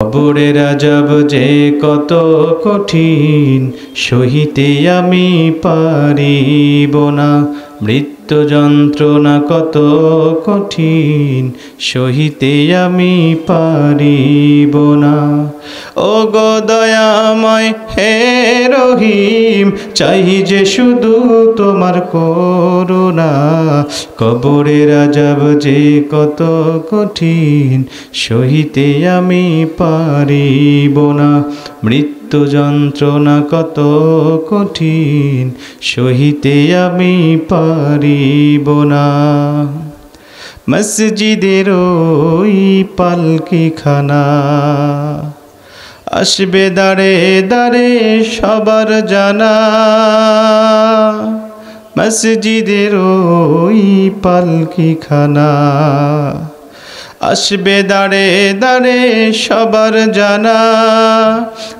কবরের আযাব যে কত কঠিন, সহিতে আমি পারিব না। মৃত্যু যন্ত্রণা কত কঠিন, সহিতে আমি পারিব না। ও গো দয়াময় হে রহিম, চাই যে শুধু তোমার করুণা। কবরের আযাব যে কত কঠিন, সহিতে আমি পারিব না। মৃত্যু যন্ত্রণা কত কঠিন, সহিতে আমি পারিব না। মসজিদের ওই পালকিখানা, আসবে দাঁড়ে দাঁড়ে সবার জানা। মসজিদের ওই পালকিখানা, আসবে দাঁড়ে দাঁড়ে সবার জানা।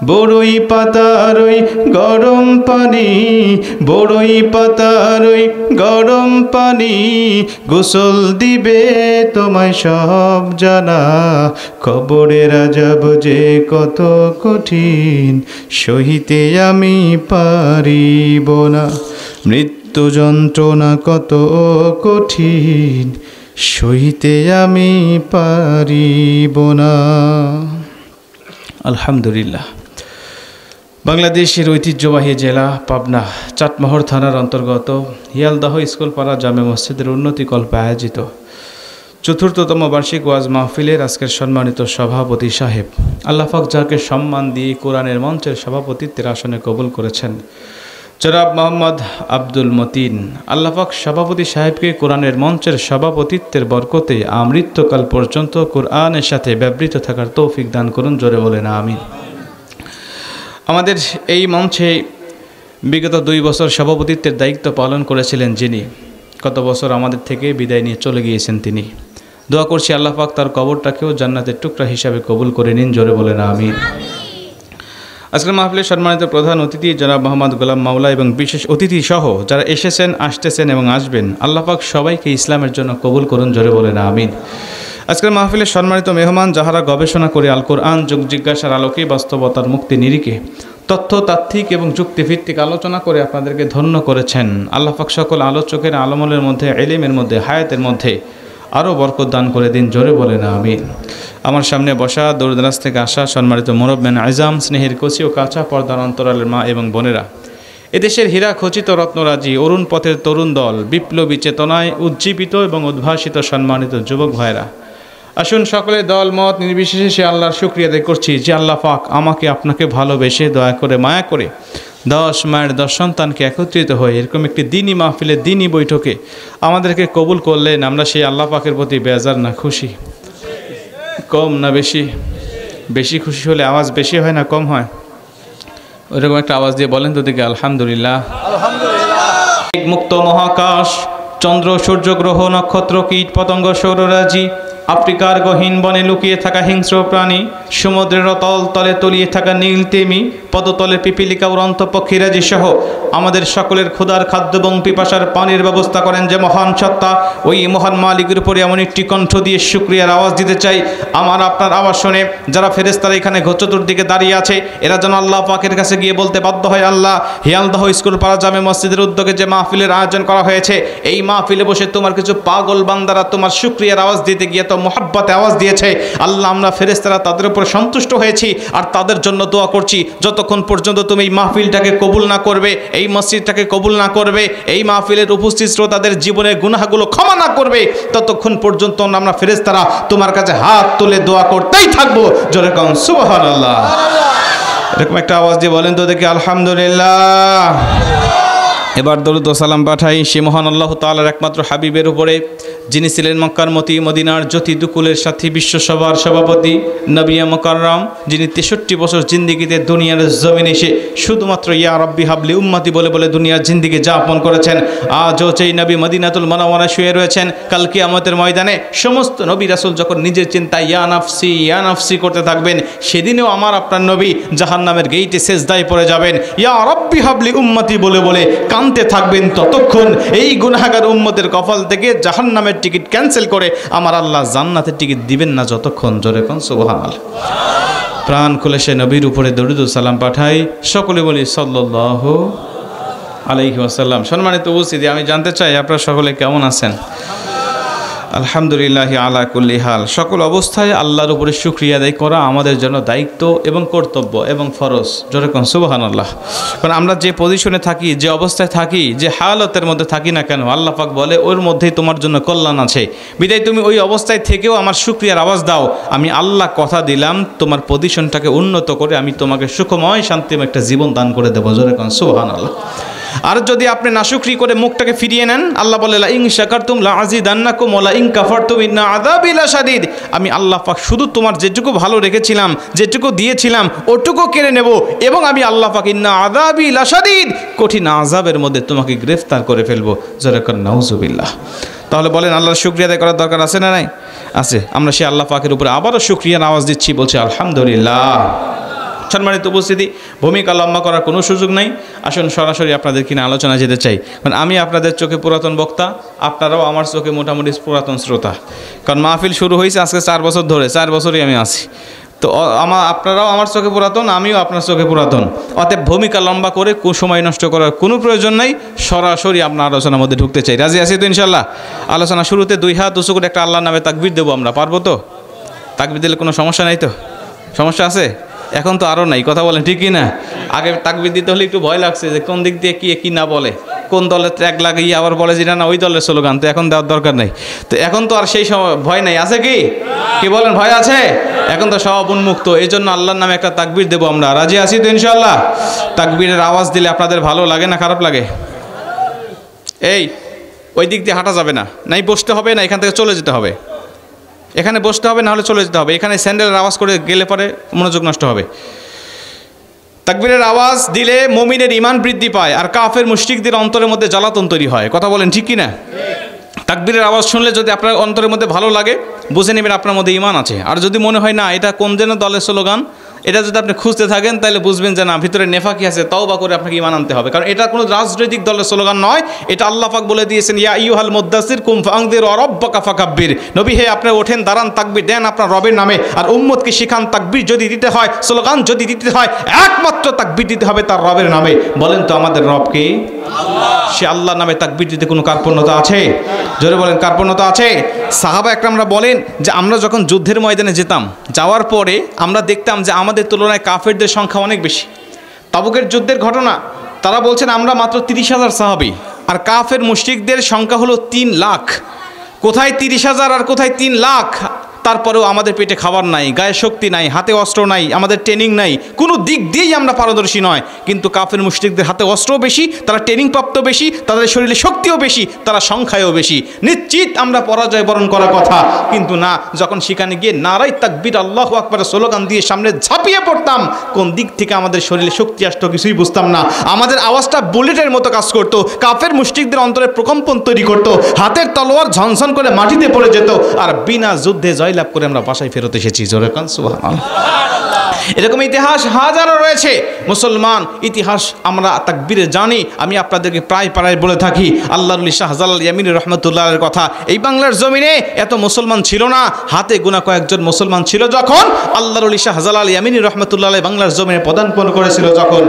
বড়ই পাতার ওই গরম পানি, বড়ই পাতার ওই গরম পানি, গোসল দিবে তোমায় সব জানা। কবরের আযাব যে কত কঠিন, সহিতে আমি পারিব না। মৃত্যু যন্ত্রণা কত কঠিন, সহিতে আমি পারিব না। আলহামদুলিল্লাহ। বাংলাদেশের ঐতিহ্যবাহী জেলা পাবনা চাটমোহর থানার অন্তর্গত হিয়ালদাহ স্কুলপাড়া জামে মসজিদের উন্নতিকল্পে আয়োজিত ৪র্থতম বার্ষিক ওয়াজ মাহফিলের আজকের সম্মানিত সভাপতি সাহেব, আল্লাহ পাক যাকে সম্মান দিয়ে কোরআনের মঞ্চের সভাপতিত্বের আসনে কবুল করেছেন, জনাব মোহাম্মদ আব্দুল মতিন, আল্লাহ পাক সভাপতি সাহেবকে কোরআনের মঞ্চের সভাপতিত্বের বরকতে আমৃত্যুকাল পর্যন্ত কোরআনের সাথে ব্যবহৃত থাকার তৌফিক দান করুন। জোরে বলেন আমিন। আমাদের এই মঞ্চে বিগত 2 বছর সভাপতিত্বের দায়িত্ব পালন করেছিলেন যিনি, গত বছর আমাদের থেকে বিদায় নিয়ে চলে গিয়েছেন তিনি। দোয়া করছি আল্লাহ পাক তার কবরটাকেও জান্নাতের টুকরা হিসাবে কবুল করে নিন। জোরে বলেন আমিন। আজকের মাহফিলের সম্মানিত প্রধান অতিথি জনাব মোহাম্মদ গোলাম মাওলা এবং বিশেষ অতিথি সহ যারা এসেছেন, আসতেছেন এবং আসবেন, আল্লাহ পাক সবাইকে ইসলামের জন্য কবুল করুন। জোরে বলেন আমিন। আজকের মাহফিলের সম্মানিত মেহমান যাহারা গবেষণা করে আল কোরআন যুগ জিজ্ঞাসার আলোকে বাস্তবতার মুক্তি নিরিখে তথ্যতাত্ত্বিক এবং যুক্তিভিত্তিক আলোচনা করে আপনাদেরকে ধন্য করেছেন, আল্লাহ পাক সকল আলোচকের আলমলের মধ্যে, ইলমের মধ্যে, হায়াতের মধ্যে আরও বরকত দান করে দিন। জোরে বলেন আমিন। আমার সামনে বসা দূরদরাজ থেকে আসা সম্মানিত মুরব্বিয়ান আইজাম, স্নেহের কচি ও কাঁচা পর্দার অন্তরালের মা এবং বোনেরা, এদেশের হীরা খচিত রত্নরাজি, অরুণ পথের তরুণ দল, বিপ্লবী চেতনায় উজ্জীবিত এবং উদ্ভাসিত সম্মানিত যুবক ভাইরা, আসুন সকলে দল মত নির্বিশেষে সে আল্লাহর শুকরিয়া আদায় করছি যে আল্লাহ পাক আমাকে আপনাকে ভালোবেসে দয়া করে মায়া করে 10 মায়ের 10 সন্তানকে একত্রিত হয়ে এরকম একটি দিনই মাহফিলে, দিনই বৈঠকে আমাদেরকে কবুল করলেন। আমরা সেই আল্লাহ পাকের প্রতি বেজার না খুশি? কম না বেশি? বেশি খুশি হলে আওয়াজ বেশি হয় না কম হয়? ওইরকম একটা আওয়াজ দিয়ে বলেন তো দেখি আলহামদুলিল্লাহ। মুক্ত মহাকাশ, চন্দ্র সূর্য গ্রহ নক্ষত্র কীট পতঙ্গ সৌররাজি, আফ্রিকার গহীন বনে লুকিয়ে থাকা হিংস্র প্রাণী, সমুদ্রের তল তলে তলিয়ে থাকা নীল তিমি, পদতলে পিপিলিকা উড়ন্ত পক্ষীরাজি সহ আমাদের সকলের ক্ষুধার খাদ্য এবং পিপাসার পানির ব্যবস্থা করেন যে মহান সত্তা, ওই মহান মালিকের উপরে এমন একটি কণ্ঠ দিয়ে শুকরিয়ার আওয়াজ দিতে চাই। আমার আপনার আওয়াজ শুনে যারা ফেরেশতারা এখানে চতুর্দিকে দাঁড়িয়ে আছে, এরা যেন আল্লাহ পাকের কাছে গিয়ে বলতে বাধ্য হয়, আল্লাহ, হিয়ালদাহ স্কুলপাড়া জামে মসজিদের উদ্যোগে যে মাহফিলের আয়োজন করা হয়েছে, এই মাহফিলে বসে তোমার কিছু পাগল বান্দারা তোমার শুকরিয়ার আওয়াজ দিতে গিয়ে তো মোহাব্বতে আওয়াজ দিয়েছে। আল্লাহ, আমরা ফেরেশতারা তাদের উপর সন্তুষ্ট হয়েছি আর তাদের জন্য দোয়া করছি, যতক্ষণ পর্যন্ত তুমি এই মাহফিলটাকে কবুল না করবে, এই মসজিদটাকে কবুল না করবে, এই মাহফিলের উপস্থিত শ্রোতাদের জীবনের গুনাহগুলো ক্ষমা না করবে, ততক্ষণ পর্যন্ত আমরা ফেরেশতারা তোমার কাছে হাত তুলে দোয়া করতেই থাকবো। জোরে কোন সুবহানাল্লাহ। এরকম একটা আওয়াজ দিয়ে বলেন তো দেখি আলহামদুলিল্লাহ। এবার দরুদ ও সালাম পাঠাই সে মহান আল্লাহ তাআলার একমাত্র হাবিবের উপরে, যিনি ছিলেন মক্কার মতি, মদিনার জ্যোতি, দুকুলের সাথী, বিশ্বসভার সভাপতি, নবী মুকাররম, যিনি 63 বছর জিন্দিগিতে দুনিয়ার জমিনে এসে শুধুমাত্র ইয়া রাব্বি হাবলি উম্মতি বলে বলে দুনিয়ার জিন্দিগি যাপন করেছেন। আজও সেই নবী মদিনাতুল মুনাওয়ারায় শুয়ে রয়েছেন। কাল কিয়ামতের ময়দানে সমস্ত নবী রাসূল যখন নিজের চিন্তায় ইয়া নাফসি করতে থাকবেন, সেদিনেও আমার আপনার নবী জাহান্নামের গেইটে সেজদায় পড়ে যাবেন, ইয়া রাব্বি হাবলি উম্মতি বলে বলে কাঁদতে থাকবেন। ততক্ষণ এই গুনাহগার উম্মতের কপাল থেকে জাহান্নামের টিকিট ক্যান্সেল করে আমার আল্লাহ জান্নাতের টিকিট দিবেন না যতক্ষণ। জোরে কোন সুবহানাল্লাহ। প্রাণ খুলে সে নবীর উপরে দরুদ ও সালাম পাঠাই। সকলে বলি সাল্লাল্লাহু আলাইহি ওয়াসাল্লাম। সম্মানিত উপস্থিতি, আমি জানতে চাই আপনারা সকলে কেমন আছেন? আলহামদুলিল্লাহ আলা কুল্লি হাল। সকল অবস্থায় আল্লাহর উপরে শুকরিয়া আদায় করা আমাদের জন্য দায়িত্ব এবং কর্তব্য এবং ফরজ। যেরকম সুবহানাল্লাহ। কারণ আমরা যে পজিশনে থাকি, যে অবস্থায় থাকি, যে হালতের মধ্যে থাকি না কেন, আল্লাহ পাক বলে ওর মধ্যেই তোমার জন্য কল্যাণ আছে। বিদায় তুমি ওই অবস্থায় থেকেও আমার শুকরিয়ার আওয়াজ দাও। আমি আল্লাহ কথা দিলাম তোমার পজিশনটাকে উন্নত করে আমি তোমাকে সুখময় শান্তিময় একটা জীবন দান করে দেবো। যেরকম সুবহানাল্লাহ। আর যদি আপনি নাশুকরি করে মুখটাকে ফিরিয়ে নেন, আল্লাহ বলে লা ইন শাকারতুম লা আযীদান্নাকুম ওয়া লা ইন কাফারতুম ইন্না আযাবি লাশাদীদ। আমি আল্লাহ পাক শুধু তোমার যেটুকু ভালো রেখেছিলাম, যেটুকু দিয়েছিলাম ওটুকু কেড়ে নেব, এবং আমি আল্লাহ পাক ইন্না আযাবি লাশাদীদ, কঠিন আযাবের মধ্যে তোমাকে গ্রেফতার করে ফেলবো। যেরকম নাউজুবিল্লাহ। তাহলে বলেন আল্লাহর শুকরিয়া আদায় করার দরকার আছে না নাই? আছে। আমরা সেই আল্লাহ পাকের উপরে আবারও শুকরিয়ার আওয়াজ দিচ্ছি, বলছি আলহামদুলিল্লাহ। সম্মানিত উপস্থিতি, ভূমিকা লম্বা করার কোনো সুযোগ নাই। আসুন সরাসরি আপনাদের কিনা আলোচনা যেতে চাই। কারণ আমি আপনাদের চোখে পুরাতন বক্তা, আপনারাও আমার চোখে মোটামুটি পুরাতন শ্রোতা। কারণ মাহফিল শুরু হয়েছে আজকে 4 বছর ধরে, 4 বছরই আমি আছি। তো আপনারাও আমার চোখে পুরাতন, আমিও আপনার চোখে পুরাতন। অতএব ভূমিকা লম্বা করে সময় নষ্ট করার কোনো প্রয়োজন নাই। সরাসরি আপনার আলোচনার মধ্যে ঢুকতে চাই। রাজি আছি তো ইনশাল্লাহ? আলোচনা শুরুতে 2 হাত উঁচু করে একটা আল্লাহর নামে তাকবীর দেবো। আমরা পারবো তো? তাকবীর দিলে কোনো সমস্যা নাই তো? সমস্যা আছে? এখন তো আরও নাই, কথা বলেন ঠিক কি না? আগে তাকবীর দিতে হলে একটু ভয় লাগছে যে কোন দিক দিয়ে কি না বলে, কোন দলের ট্র্যাক লাগিয়ে আবার বলে যে না ওই দলের স্লোগান, তো এখন দেওয়ার দরকার নেই। তো এখন তো আর সেই সময় ভয় নাই, আছে কি বলেন? ভয় আছে? এখন তো সব উন্মুক্ত। এই জন্য আল্লাহর নামে একটা তাকবীর দেবো আমরা। রাজি আছি তো ইনশাল্লাহ? তাকবীরের আওয়াজ দিলে আপনাদের ভালো লাগে না খারাপ লাগে? এই ওই দিক দিয়ে হাঁটা যাবে না, নাই বসতে হবে, না এখান থেকে চলে যেতে হবে। এখানে বসতে হবে, না হলে চলে যেতে হবে। এখানে স্যান্ডেলের আওয়াজ করে গেলে পরে মনোযোগ নষ্ট হবে। তাকবীরের আওয়াজ দিলে মুমিনের ঈমান বৃদ্ধি পায়, আর কাফের মুশরিকদের অন্তরের মধ্যে জ্বালাতন তৈরি হয়। কথা বলেন ঠিক কি না? তাকবীরের আওয়াজ শুনলে যদি আপনার অন্তরের মধ্যে ভালো লাগে, বুঝে নেবেন আপনার মধ্যে ঈমান আছে। আর যদি মনে হয় না এটা কোন যেন দলের স্লোগান, এটা যদি আপনি খুঁজতে থাকেন, তাহলে বুঝবেন যে না ভিতরে নেফাকি আছে, তওবা করে আপনাকে ঈমান আনতে হবে। কারণ এটা কোনো রাজনৈতিক দলের স্লোগান নয়। এটা আল্লাহ পাক বলে দিয়েছেন, ইয়া আইয়ুহাল মুদ্দাসসির কুম ফাআনযির ওয়া রাব্বাকা ফাকাব্বির। নবী হে, আপনি ওঠেন, দাঁড়ান, তাকবীর দেন আপনার রবের নামে। আর উম্মতকে শিখান তাকবীর যদি দিতে হয়, স্লোগান যদি দিতে হয়, একমাত্র তাকবীর দিতে হবে তার রবের নামে। বলেন তো আমাদের রব কে? আল্লাহ। সে আল্লাহর নামে তাকবীর দিতে কোনো কার্পণ্যতা আছে? জোরে বলেন, কার্পণ্যতা আছে? সাহাবা একরামরা বলেন যে আমরা যখন যুদ্ধের ময়দানে যেতাম, যাওয়ার পরে আমরা দেখতাম যে আমাদের তুলনায় কাফেরদের সংখ্যা অনেক বেশি। তাবুকের যুদ্ধের ঘটনা, তারা বলছেন আমরা মাত্র 30,000 সাহাবী, আর কাফের মুশরিকদের সংখ্যা হলো 3 লাখ। কোথায় 30,000 আর কোথায় 3 লাখ? তারপরেও আমাদের পেটে খাবার নাই, গায়ে শক্তি নাই, হাতে অস্ত্র নাই, আমাদের ট্রেনিং নাই, কোনো দিক দিয়েই আমরা পারদর্শী নয়। কিন্তু কাফের মুশরিকদের হাতে অস্ত্রও বেশি, তারা ট্রেনিং প্রাপ্ত বেশি, তাদের শরীরে শক্তিও বেশি, তারা সংখ্যায়ও বেশি। নিশ্চিত আমরা পরাজয় বরণ করার কথা, কিন্তু না, যখন সেখানে গিয়ে নারাই তাকবীর আল্লাহু আকবার স্লোগান দিয়ে সামনে ঝাঁপিয়ে পড়তাম, কোন দিক থেকে আমাদের শরীরে শক্তি আসতো কিছুই বুঝতাম না। আমাদের আওয়াজটা বুলেটের মতো কাজ করতো, কাফের মুশরিকদের অন্তরে প্রকম্পন তৈরি করতো, হাতের তলোয়ার ঝনঝন করে মাটিতে পড়ে যেত, আর বিনা যুদ্ধে জয়লাভ করে আমরা বাসায় ফেরত এসেছি। জোরে কান সুবহানাল্লাহ। এরকম ইতিহাস হাজারো রয়েছে। মুসলমান ইতিহাস আমরা তাকবীরে জানি। আমি আপনাদেরকে প্রায় বলে থাকি আল্লাহর ওলি শাহজালাল ইয়ামিনী রহমতুল্লাহের কথা। এই বাংলার জমিনে এত মুসলমান ছিল না, হাতে গোনা কয়েকজন মুসলমান ছিল যখন আল্লাহর ওলি শাহজালাল ইয়ামিনী রহমতুল্লাহ বাংলার জমিনে পদার্পণ করেছিল। যখন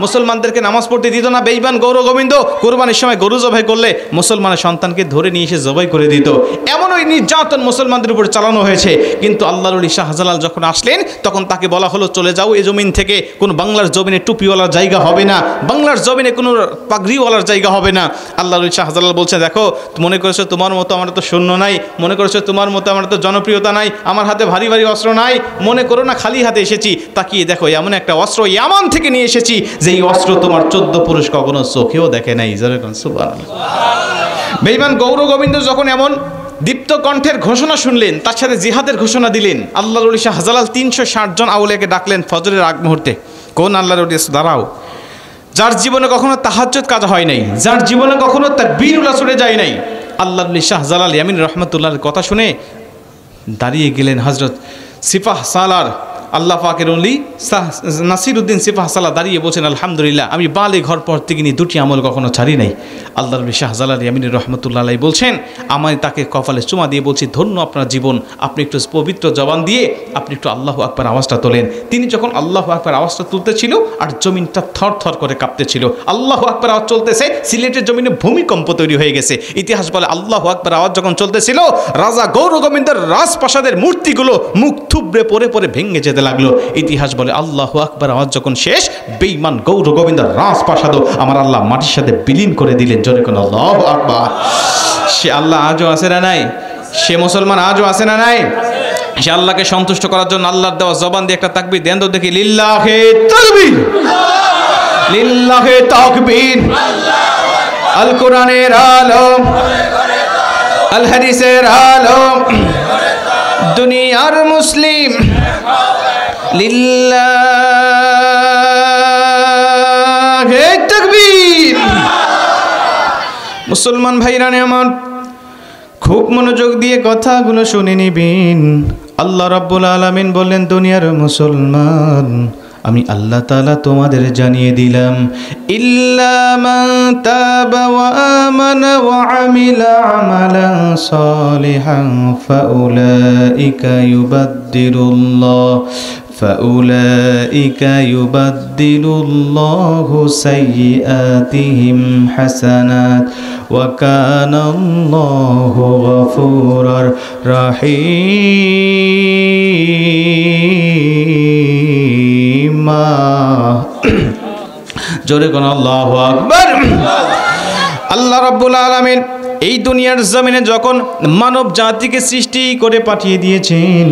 মুসলমানদেরকে নামাজ পড়তে দিত না, বেঈমান গৌর গোবিন্দ কোরবানির সময় গরু জবাই করলে মুসলমানের সন্তানকে ধরে নিয়ে এসে জবাই করে দিত। এমন ওই নির্যাতন মুসলমানদের উপর চালানো হয়েছে। কিন্তু আল্লাহর ওলি শাহজালাল যখন আসলেন, তখন তাকে বলা হলো চলে যাও এই জমিন থেকে, কোনো বাংলার জমিনে টুপিওয়ালার জায়গা হবে না, বাংলার জমিনে কোনো পাগড়িওয়ালার জায়গা হবে না। আল্লাহর ওলি শাহজালাল বলছে, দেখো মনে করেছো তোমার মতো আমার তো সৈন্য নাই, মনে করেছো তোমার মতো আমার তো জনপ্রিয়তা নাই, আমার হাতে ভারী ভারী অস্ত্র নাই, মনে করো না খালি হাতে এসেছি। তাকিয়ে দেখো এমন একটা অস্ত্র ইয়ামান থেকে নিয়ে এসেছি, যেই অস্ত্র তোমার 14 পুরুষ কখনো চোখেও দেখে নাই। সুবহানাল্লাহ। বেঈমান গৌর গোবিন্দ যখন এমন দীপ্ত কণ্ঠের ঘোষণা শুনলেন, তার সাথে জিহাদের ঘোষণা দিলেন। আল্লাহর ওলি শাহজালাল 360 জন আউলিয়াকে ডাকলেন ফজরের আগ মুহূর্তে। কোন আল্লাহর ওলি? দাঁড়াও, যার জীবনে কখনো তাহাজ্জুদ কাজা হয় নাই, যার জীবনে কখনো তাকবীরুল্লাহ ছুটে যায় নাই, আল্লাহর ওলি শাহজালাল ইয়ামিনী রহমতুল্লাহর কথা শুনে দাঁড়িয়ে গেলেন হযরত সিপাহ সালার আল্লাহ পাকের ওলি নাসিরউদ্দিন সিপাহ সালাহ দাঁড়িয়ে বলছেন, আলহামদুলিল্লাহ, আমি বালিগ হওয়ার পর থেকে নিয়ে দুটি আমল কখনো ছাড়ি নাই। আল্লাহর নবী শাহজালাল ইয়ামিনী রহমতুল্লাহ আলাইহি বলছেন, আমি তাকে কপালে চুমা দিয়ে বলছি, ধন্য আপনার জীবন, আপনি একটু পবিত্র জবান দিয়ে আপনি একটু আল্লাহু আকবার আওয়াজটা তোলেন। তিনি যখন আল্লাহু আকবার আওয়াজটা তুলতেছিল আর জমিনটা থর থর করে কাঁপতেছিল, আল্লাহু আকবার আওয়াজ চলতেছে, সিলেটের জমিনে ভূমিকম্প তৈরি হয়ে গেছে। ইতিহাস বলে আল্লাহু আকবার আওয়াজ যখন চলতেছিল, রাজা গৌর গোবিন্দের রাজপ্রাসাদের মূর্তিগুলো মুখ থুবড়ে পড়ে পড়ে ভেঙে যেতে লাগলো। ইতিহাস বলে আল্লাহু আকবার আওয়াজ যখন শেষ, বেঈমান গৌর গোবিন্দের রাজপ্রাসাদও আমার আল্লাহ মাটির সাথে বিলীন করে দিলেন। জোরে কোন আল্লাহু আকবার। সে আল্লাহ আজও আছে না নাই? সে মুসলমান আজও আছে না নাই? সে আল্লাহকে সন্তুষ্ট করার জন্য আল্লাহর দেওয়া জবান দিয়ে একটা তাকবীর দেন তো দেখি। লিল্লাহে তাকবীর, লিল্লাহে তাকবীর। আল কোরআনের আলো, আল হাদিসের আলো, দুনিয়ার মুসলিম লিল্লাহে তাকবীর। মুসলমান ভাইরানে আমার, খুব মনোযোগ দিয়ে কথাগুলো শুনে নিবেন। আল্লাহ রাব্বুল আলামিন বললেন, দুনিয়ার মুসলমান, আমি আল্লাহ তাআলা তোমাদের জানিয়ে দিলাম, ইল্লা মান তাবা ওয়া আমানা ওয়া আমিলা আমালান সালিহান ফাউলাইকা ইউবাদদিলুল্লাহু সাইয়্যাতিহিম হাসানাত ওয়া কানা আল্লাহু গফুরার রহিম। জোরে কোন আল্লাহু আকবার। আল্লাহ রাব্বুল আলামিন এই দুনিয়ার জমিনে যখন মানব জাতিকে সৃষ্টি করে পাঠিয়ে দিয়েছেন,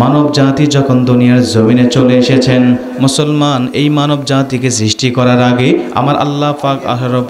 মানব জাতি যখন দুনিয়ার জমিনে চলে এসেছেন, মুসলমান, এই মানব জাতিকে সৃষ্টি করার আগে আমার আল্লাহ পাক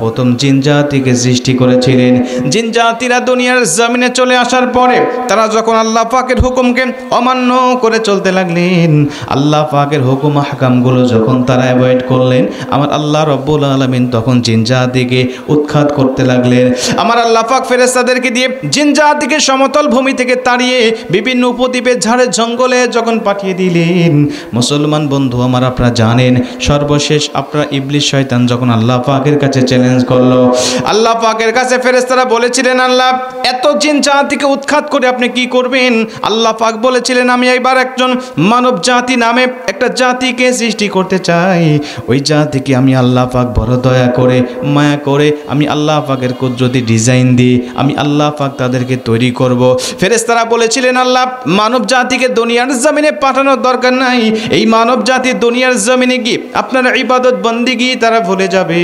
প্রথম জিন জাতিকে সৃষ্টি করেছিলেন। জিন জাতিরা দুনিয়ার জমিনে চলে আসার পরে তারা যখন আল্লাহ পাকের হুকুমকে অমান্য করে চলতে লাগলেন, আল্লাহ পাকের হুকুম আহকামগুলো যখন তারা অ্যাভয়েড করলেন, আমার আল্লাহ রব্বুল আলামিন তখন জিন জাতিকে উৎখাত করতে লাগলেন। আমার আল্লাহ পাক ফেরেশতাদেরকে দিয়ে জিন জাতিকে সমতল ভূমি থেকে তাড়িয়ে বিভিন্ন উপদ্বীপে ঝাড়ে জঙ্গলে যখন পাঠিয়ে দিলেন, মুসলমান বন্ধু আমার, আপনারা জানেন সর্বশেষ আপনারা ইবলিস শয়তান যখন আল্লাহ পাকের কাছে চ্যালেঞ্জ করলো, আল্লাহ পাকের কাছে ফেরেশতারা বলেছিলেন, আল্লাহ এত জিন জাতিকে উৎখাত করে আপনি কি করবেন? আল্লাহ পাক বলেছিলেন, আমি এবার একজন মানব জাতি নামে একটা জাতিকে সৃষ্টি করতে চাই। ওই জাতিকে আমি আল্লাহ পাক বড় দয়া করে মায়া করে আমি আল্লাহ পাকের কুদরতি ডিজাইন দিই, আমি আল্লাহ পাক তাদেরকে তৈরি করব। ফেরেশতারা বলেছিলেন, আল্লাহ মানব জাতিকে দুনিয়ার জমিনে পাঠানোর দরকার নাই, এই মানব জাতি দুনিয়ার জমিনে গিয়ে আপনার ইবাদত বন্দিগি তারা ভুলে যাবে,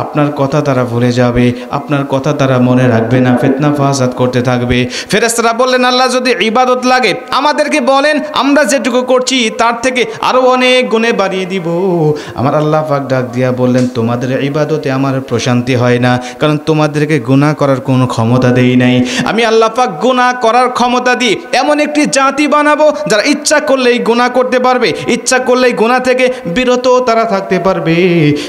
আপনার কথা তারা ভুলে যাবে, আপনার কথা তারা মনে রাখবে না, ফিতনা ফাসাদ করতে থাকবে। ফেরেশতারা বললেন, আল্লাহ যদি ইবাদত লাগে আমাদেরকে বলেন, আমরা যেটুকু করছি তার থেকে আরো অনেক গুণে বাড়িয়ে দিব। আমার আল্লাহ পাক ডাক দিয়া বললেন, তোমাদের ইবাদতে আমার প্রশান্তি হয় না, কারণ তোমাদেরকে গুনাহ করার কোনো ক্ষমতা দেই নাই। আমি আল্লাহ পাক গুনাহ করার ক্ষমতা দিয়ে এমন একটি জাতি বানাবো যারা ইচ্ছা করলেই গুনাহ করতে পারবে, ইচ্ছা করলেই গুনাহ থেকে বিরত তারা থাকতে পারবে,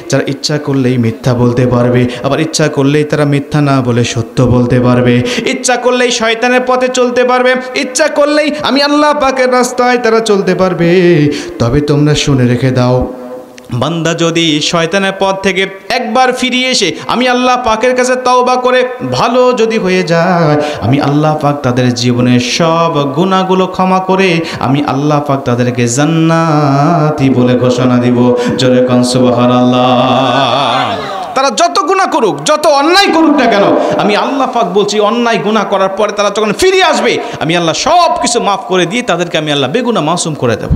যারা ইচ্ছা করলেই মিথ্যা বলতে পারবে, আবার ইচ্ছা করলেই তারা মিথ্যা না বলে সত্য বলতে পারবে, ইচ্ছা করলেই শয়তানের পথে চলতে পারবে, ইচ্ছা করলেই আমি আল্লাহ পাকের রাস্তায় তারা চলতে পারবে। তবে তোমরা শুনে রেখে দাও, বান্দা যদি শয়তানের পথ থেকে একবার ফিরিয়ে এসে আমি আল্লাহ পাকের কাছে তওবা করে ভালো যদি হয়ে যায়, আমি আল্লাহ পাক তাদের জীবনের সব গুনাহগুলো ক্ষমা করে আমি আল্লাহ পাক তাদেরকে জান্নাতি বলে ঘোষণা দিব। জোরে কোন সুবহানাল্লাহ। তারা যত গুনাহ করুক, যত অন্যায় করুক না কেন, আমি আল্লাহ পাক বলছি, অন্যায় গুনাহ করার পরে তারা যখন ফিরে আসবে আমি আল্লাহ সব কিছু মাফ করে দিয়ে তাদেরকে আমি আল্লাহ বেগুনাহ মাসুম করে দেব।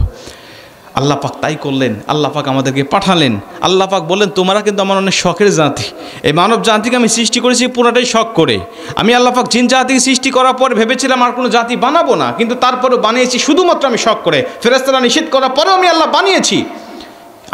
আল্লাহ পাক তাই করলেন, আল্লাহ পাক আমাদেরকে পাঠালেন। আল্লাহ পাক বললেন, তোমরা কিন্তু আমার অনেক শখের জাতি, এই মানব জাতিকে আমি সৃষ্টি করেছি পুরোটাই শখ করে। আমি আল্লাহ পাক জিন জাতিকে সৃষ্টি করার পর ভেবেছিলাম আর কোনো জাতি বানাবো না, কিন্তু তারপরেও বানিয়েছি শুধুমাত্র আমি শখ করে। ফেরেশতারা নিষেধ করার পরেও আমি আল্লাহ বানিয়েছি।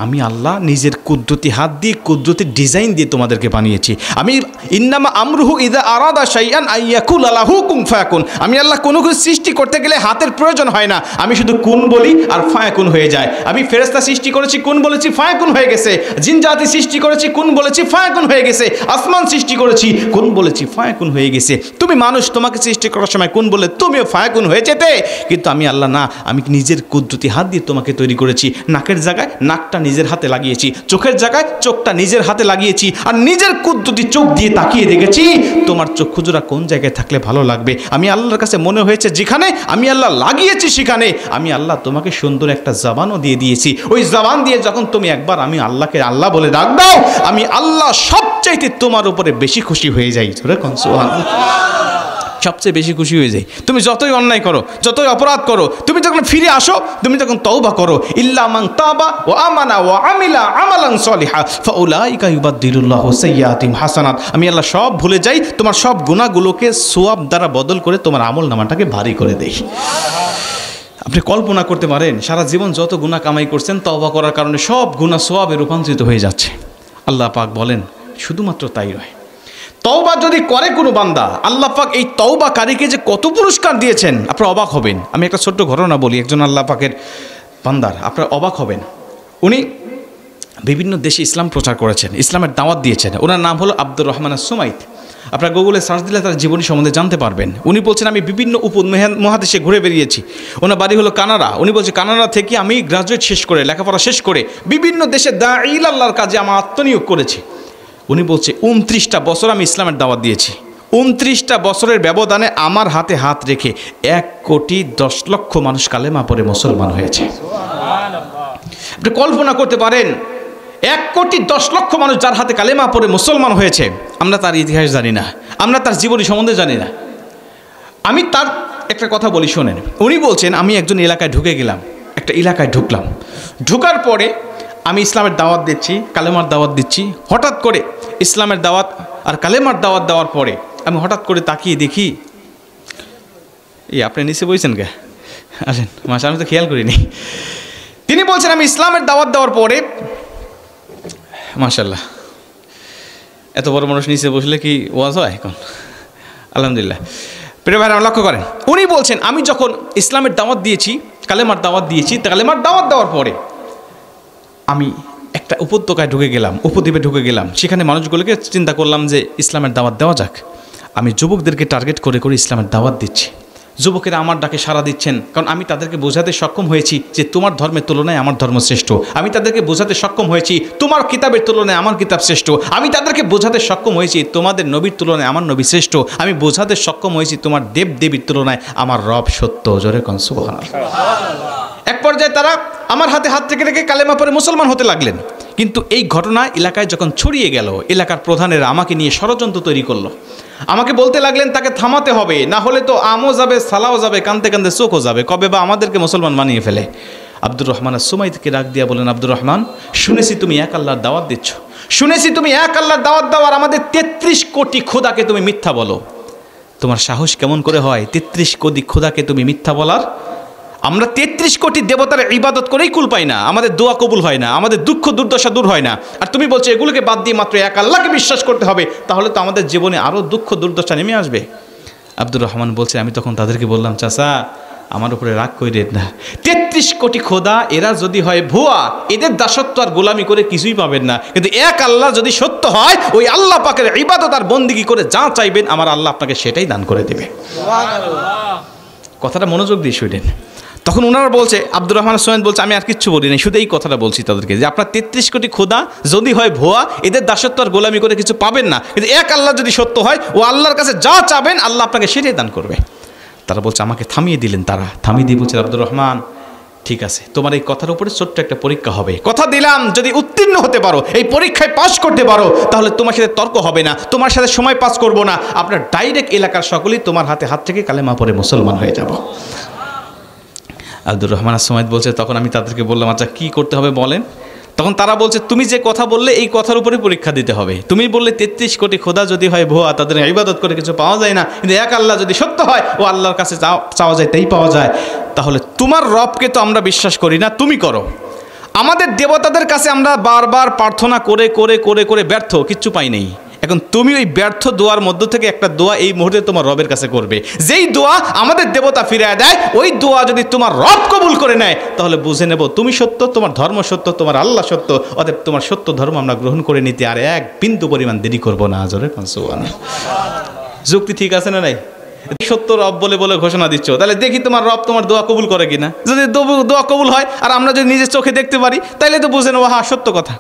আমি আল্লাহ নিজের কুদরতি হাত দিয়ে কুদরতি ডিজাইন দিয়ে তোমাদেরকে বানিয়েছি। আমি ইন্নামা আমরুহু ইযা আরাদা শাইআন আইয়াকুলা লাহু কুন ফায়াকুন। আমি আল্লাহ কোনো কিছু সৃষ্টি করতে গেলে হাতের প্রয়োজন হয় না, আমি শুধু কুন বলি আর ফায়াকুন হয়ে যায়। আমি ফেরেশতা সৃষ্টি করেছি, কুন বলেছি, ফায়াকুন হয়ে গেছে। জিন জাতি সৃষ্টি করেছি, কুন বলেছি, ফায়াকুন হয়ে গেছে। আসমান সৃষ্টি করেছি, কুন বলেছি, ফায়াকুন হয়ে গেছে। তুমি মানুষ, তোমাকে সৃষ্টি করার সময় কুন বলে তুমিও ফায়াকুন হয়ে যেতে, কিন্তু আমি আল্লাহ না, আমি নিজের কুদরতি হাত দিয়ে তোমাকে তৈরি করেছি। নাকের জায়গায় নাকটা নিজের হাতে লাগিয়েছি, চোখের জায়গায় চোখটা নিজের হাতে লাগিয়েছি, আর নিজের কুদরতি চোখ দিয়ে তাকিয়ে দেখেছি তোমার চক্ষু জোড়া কোন জায়গায় থাকলে ভালো লাগবে। আমি আল্লাহর কাছে মনে হয়েছে যেখানে আমি আল্লাহ লাগিয়েছি সেখানে আমি আল্লাহ তোমাকে সুন্দর একটা জবানও দিয়ে দিয়েছি। ওই জবান দিয়ে যখন তুমি একবার আমি আল্লাহকে আল্লাহ বলে ডাক দাও, আমি আল্লাহ সবচাইতে তোমার উপরে বেশি খুশি হয়ে যাই। সবচেয়ে বেশি খুশি হয়ে যায়। তুমি যতই অন্যায় করো, যতই অপরাধ করো, তুমি যখন ফিরে আসো, তুমি যখন তওবা করো, ইল্লা মান তাবা ওয়া আমানা ওয়া আমিলা আমালান সলিহা ফাউলাইকা ইউবাদদিলুল্লাহু সাইয়্যাতিহিম হাসানাত। আমি আল্লাহ সব ভুলে যাই, তোমার সব গুনাহগুলোকে সওয়াব দ্বারা বদল করে তোমার আমল নামাটাকে ভারী করে দেই। আপনি কল্পনা করতে পারেন সারা জীবন যত গুনাহ কামাই করছেন, তওবা করার কারণে সব গুনাহ সওয়াবে রূপান্তরিত হয়ে যাচ্ছে। আল্লাহ পাক বলেন শুধুমাত্র তাই নয়, তওবা যদি করে কোনো বান্দা, আল্লাহ পাক এই তওবাকারীকে যে কত পুরস্কার দিয়েছেন আপনারা অবাক হবেন। আমি একটা ছোট্ট ঘটনা বলি, একজন আল্লাহ পাকের বান্দার, আপনারা অবাক হবেন। উনি বিভিন্ন দেশে ইসলাম প্রচার করেছেন, ইসলামের দাওয়াত দিয়েছেন। ওনার নাম হলো আব্দুর রহমান সুমাইত। আপনারা গুগলে সার্চ দিলে তার জীবনী সম্বন্ধে জানতে পারবেন। উনি বলছেন আমি বিভিন্ন উপমহাদেশে ঘুরে বেরিয়েছি। ওনার বাড়ি হলো কানাডা। উনি বলছে কানাডা থেকে আমি গ্রাজুয়েট শেষ করে, লেখাপড়া শেষ করে বিভিন্ন দেশে দাঈল আল্লাহর কাজে আমার আত্মনিয়োগ করেছি। উনি বলছে 29টা বছর আমি ইসলামের দাওয়াত দিয়েছি। 29টা বছরের ব্যবধানে আমার হাতে হাত রেখে 1,10,00,000 মানুষ কালেমা পড়ে মুসলমান হয়েছে। আপনি কল্পনা করতে পারেন 1,10,00,000 মানুষ যার হাতে কালেমা পড়ে মুসলমান হয়েছে। আমরা তার ইতিহাস জানি না, আমরা তার জীবনী সম্বন্ধে জানি না। আমি তার একটা কথা বলি শোনেন। উনি বলছেন আমি একজন এলাকায় ঢুকে গেলাম, একটা এলাকায় ঢুকলাম, ঢুকার পরে আমি ইসলামের দাওয়াত দিচ্ছি, কালেমার দাওয়াত দিচ্ছি। হঠাৎ করে ইসলামের দাওয়াত আর কালেমার দাওয়াত দেওয়ার পরে আমি হঠাৎ করে তাকিয়ে দেখি, এই আপনি নিচে বইছেন কে? আসেন মাসা, আমি তো খেয়াল করিনি। তিনি বলছেন আমি ইসলামের দাওয়াত দেওয়ার পরে, মাশাল্লাহ এত বড় মানুষ নিচে বসলে কি ওয়াজ হয় এখন? আলহামদুলিল্লাহ। প্রিয় ভাইরা লক্ষ্য করেন, উনি বলছেন আমি যখন ইসলামের দাওয়াত দিয়েছি, কালেমার দাওয়াত দিয়েছি, কালেমার দাওয়াত দেওয়ার পরে আমি একটা উপত্যকায় ঢুকে গেলাম, উপদ্বীপে ঢুকে গেলাম। সেখানে মানুষগুলোকে চিন্তা করলাম যে ইসলামের দাওয়াত দেওয়া যাক। আমি যুবকদেরকে টার্গেট করে করে ইসলামের দাওয়াত দিচ্ছি। যুবকেরা আমার ডাকে সাড়া দিচ্ছেন, কারণ আমি তাদেরকে বোঝাতে সক্ষম হয়েছি যে তোমার ধর্মের তুলনায় আমার ধর্ম শ্রেষ্ঠ। আমি তাদেরকে বোঝাতে সক্ষম হয়েছি তোমার কিতাবের তুলনায় আমার কিতাব শ্রেষ্ঠ। আমি তাদেরকে বোঝাতে সক্ষম হয়েছি তোমাদের নবীর তুলনায় আমার নবী শ্রেষ্ঠ। আমি বোঝাতে সক্ষম হয়েছি তোমার দেব দেবীর তুলনায় আমার রব সত্য। জোরে কোন সুবহানাল্লাহ। এক পর্যায়ে তারা আমার হাতে হাত থেকে রেখে কালেমা পড়ে মুসলমান হতে লাগলেন। কিন্তু এই ঘটনা এলাকায় যখন ছড়িয়ে গেল, এলাকার প্রধানেরা আমাকে নিয়ে ষড়যন্ত্র তৈরি করলো। আমাকে বলতে লাগলেন তাকে থামাতে হবে, না হলে তো আমও যাবে, সালাও যাবে, কানতে কানতে চোখও যাবে, কবে বা আমাদেরকে মুসলমান বানিয়ে ফেলে। আব্দুর রহমান সুমাইতকে ডাক দিয়া বলেন, আব্দুর রহমান, শুনেছি তুমি এক আল্লাহর দাওয়াত দিচ্ছ, শুনেছি তুমি এক আল্লাহর দাওয়াত দেওয়ার আমাদের 33 কোটি খোদাকে তুমি মিথ্যা বলো। তোমার সাহস কেমন করে হয় 33 কোটি খোদাকে তুমি মিথ্যা বলার? আমরা 33 কোটি দেবতার ইবাদত করেই কুল পাই না, আমাদের দোয়া কবুল হয় না, আমাদের দুঃখ দুর্দশা দূর হয় না, আর তুমি বলছো এগুলোকে বাদ দিয়ে মাত্র এক আল্লাহকে বিশ্বাস করতে হবে, তাহলে তো আমাদের জীবনে আরও দুঃখ দুর্দশা নেমে আসবে। আব্দুর রহমান বলছে, আমি তখন তাদেরকে বললাম, চাচা আমার উপরে রাগ কইরেন না, 33 কোটি খোদা এরা যদি হয় ভুয়া, এদের দাসত্ব আর গোলামি করে কিছুই পাবেন না, কিন্তু এক আল্লাহ যদি সত্য হয়, ওই আল্লাহ পাকের ইবাদত আর বন্দিগি করে যা চাইবেন আমার আল্লাহ আপনাকে সেটাই দান করে দেবে। কথাটা মনোযোগ দিয়ে শুনেন। তখন ওনারা বলছে, আব্দুর রহমান সোহেন বলছে, আমি আর কিচ্ছু বলি নাই, শুধু এই কথাটা বলছি তাদেরকে যে আপনার 33 কোটি খোদা যদি হয় ভুয়া, এদের দাসত্ব আর গোলামি করে কিছু পাবেন না, কিন্তু এক আল্লাহ যদি সত্য হয়, ও আল্লাহর কাছে যা চাবেন আল্লাহ আপনাকে সেটাই দান করবে। তারা বলছে, আমাকে থামিয়ে দিলেন। তারা থামিয়ে দিয়ে বলছে, আব্দুর রহমান ঠিক আছে, তোমার এই কথার উপরে ছোট্ট একটা পরীক্ষা হবে, কথা দিলাম যদি উত্তীর্ণ হতে পারো, এই পরীক্ষায় পাস করতে পারো, তাহলে তোমার সাথে তর্ক হবে না, তোমার সাথে সময় পাস করবো না, আপনার ডাইরেক্ট এলাকার সকলেই তোমার হাতে হাত থেকে কালেমা পড়ে মুসলমান হয়ে যাব। আব্দুর রহমান সুমাইত বলছে, তখন আমি তাদেরকে বললাম, আচ্ছা কী করতে হবে বলেন। তখন তারা বলছে, তুমি যে কথা বললে এই কথার উপরে পরীক্ষা দিতে হবে। তুমি বললে 33 কোটি খোদা যদি হয় ভুয়া, তাদের ইবাদত করে কিছু পাওয়া যায় না, কিন্তু এক আল্লাহ যদি সত্য হয়, ও আল্লাহর কাছে চাওয়া যায় তাই পাওয়া যায়, তাহলে তোমার রবকে তো আমরা বিশ্বাস করি না, তুমি করো। আমাদের দেবতাদের কাছে আমরা বারবার প্রার্থনা করে করে করে করে ব্যর্থ, কিচ্ছু পাই নেই। এখন তুমি ওই ব্যর্থ দোয়ার মধ্য থেকে একটা দোয়া এই মুহূর্তে তোমার রবের কাছে করবে, যেই দোয়া আমাদের দেবতা ফিরিয়ে দেয়, ওই দোয়া যদি তোমার রব কবুল করে নেয় তাহলে বুঝে নেব তুমি সত্য, তোমার ধর্ম সত্য, তোমার আল্লাহ সত্য। অতএব তোমার সত্য ধর্ম আমরা গ্রহণ করে নিতে আর এক বিন্দু পরিমাণ দেরি করবো না। জোরে সুবহানাল্লাহ। যুক্তি ঠিক আছে না নাই? সত্য রব বলে বলে ঘোষণা দিচ্ছ, তাহলে দেখি তোমার রব তোমার দোয়া কবুল করে কিনা। যদি দোয়া কবুল হয় আর আমরা যদি নিজের চোখে দেখতে পারি তাহলে তো বুঝে নেবো হ্যাঁ সত্য কথা।